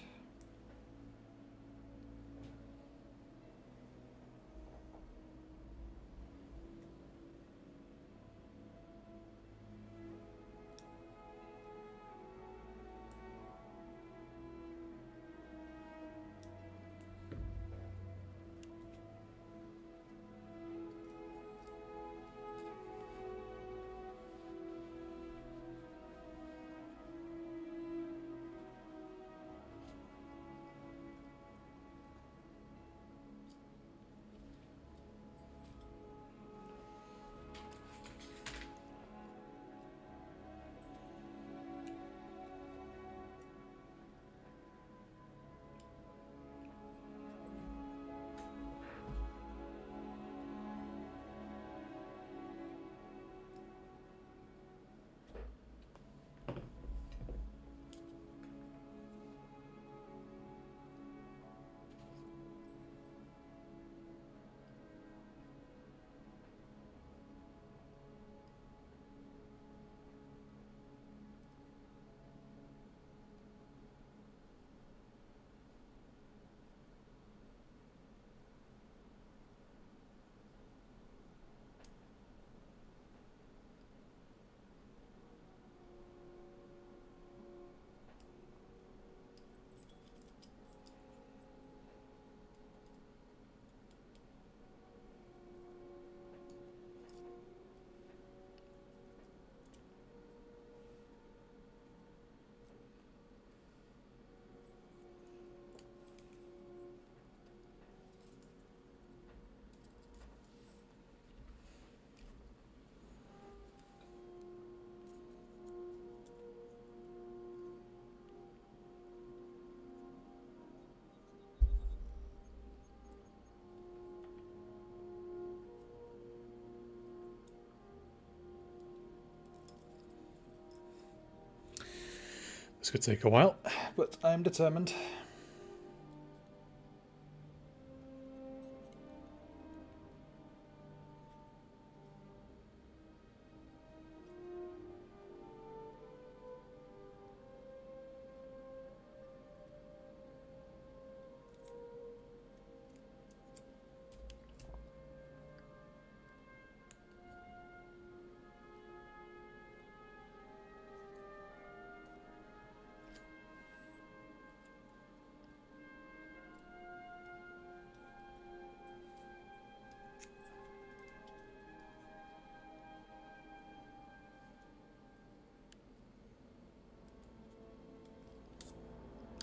This could take a while, but I'm determined.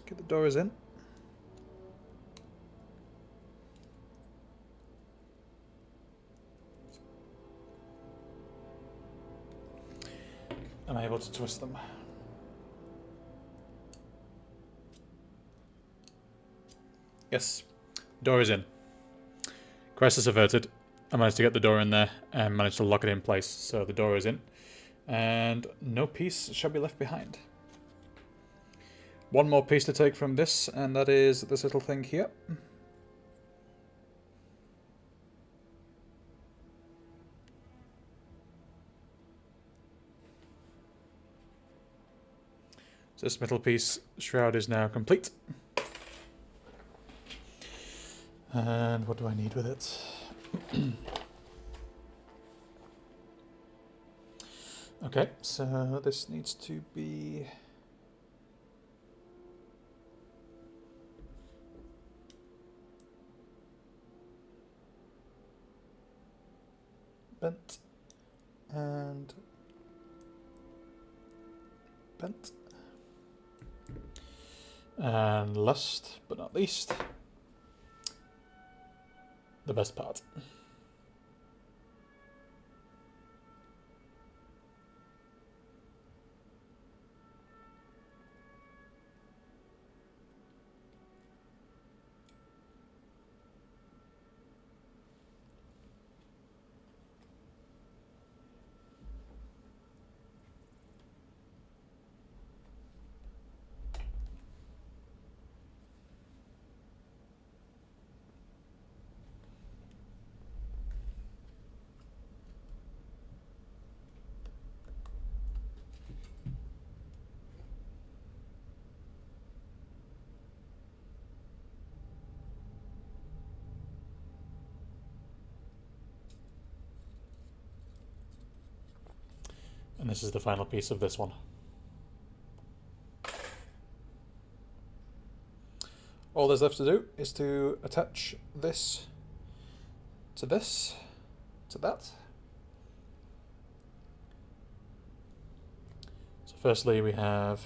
Get the doors in. Am I able to twist them? Yes. Door is in. Crisis averted. I managed to get the door in there and managed to lock it in place, so the door is in. And no piece shall be left behind. One more piece to take from this, and that is this little thing here. So this metal piece shroud is now complete. And what do I need with it? Okay, so this needs to be... bent. And... bent. And last but not least, the best part. And this is the final piece of this one. All there's left to do is to attach this to this, to that. So firstly we have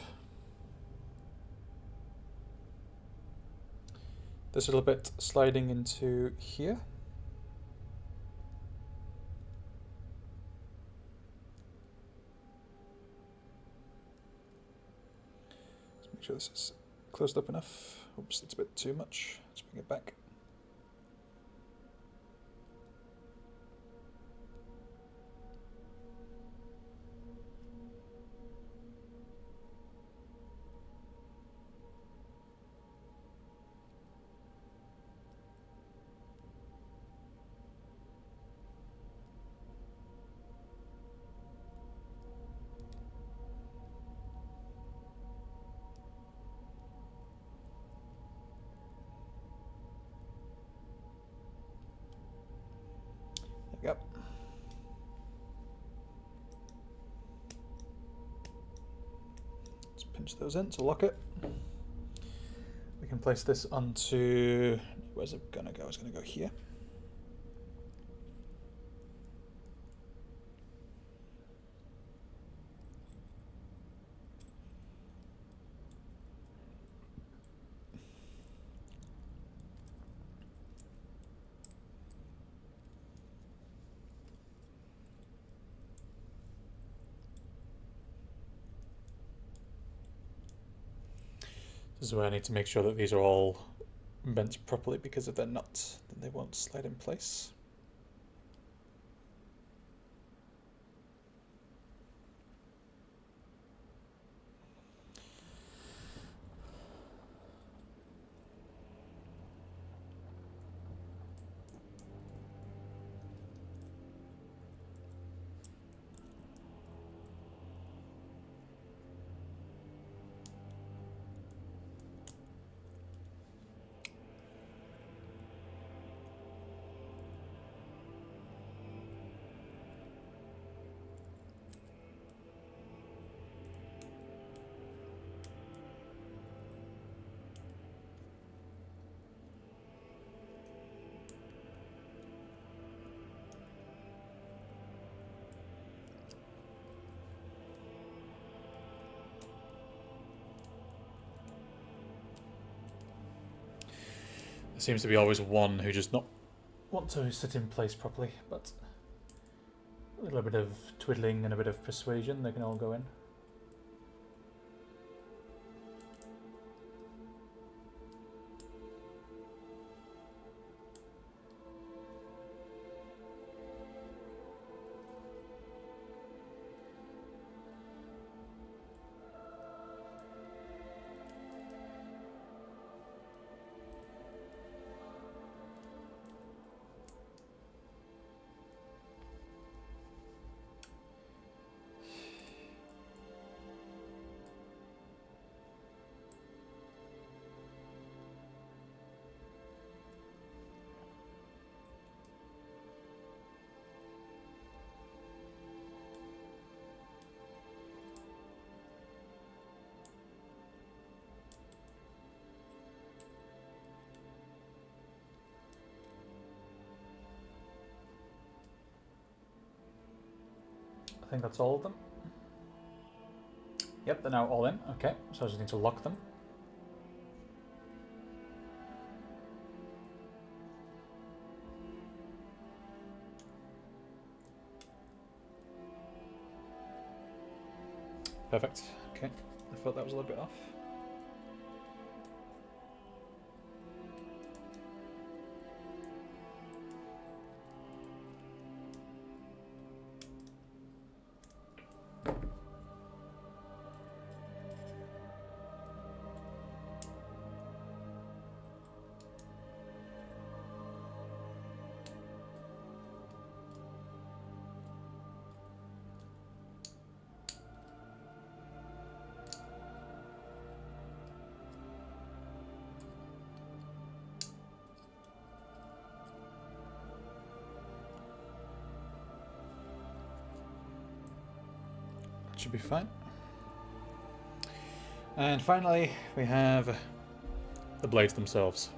this little bit sliding into here. Let's make sure this is closed up enough. Oops, that's a bit too much. Let's bring it back. Yep. Let's pinch those in to lock it. We can place this onto, where's it gonna go? It's gonna go here. This is where I need to make sure that these are all bent properly, because if they're not, then they won't slide in place. seems to be always one who just not want to sit in place properly, but a little bit of twiddling and a bit of persuasion, they can all go in. I think that's all of them. Yep, they're now all in. Okay, so I just need to lock them. Perfect. Okay, I thought that was a little bit off. Should be fine. And finally, we have the blades themselves.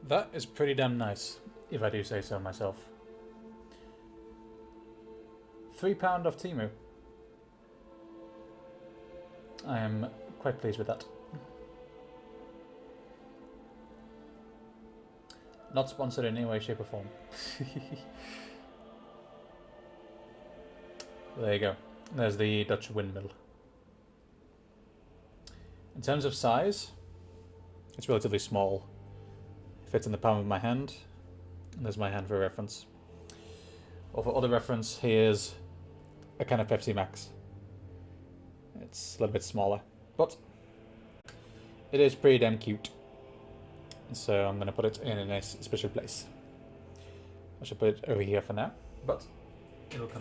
That is pretty damn nice, if I do say so myself. £3 off Temu. I am quite pleased with that. Not sponsored in any way, shape or form. There you go. There's the Dutch Windmill. In terms of size, it's relatively small. Fits in the palm of my hand, and there's my hand for reference. Or for other reference, here's a can of Pepsi Max. It's a little bit smaller, but it is pretty damn cute. So I'm going to put it in a nice special place. I should put it over here for now, but it'll come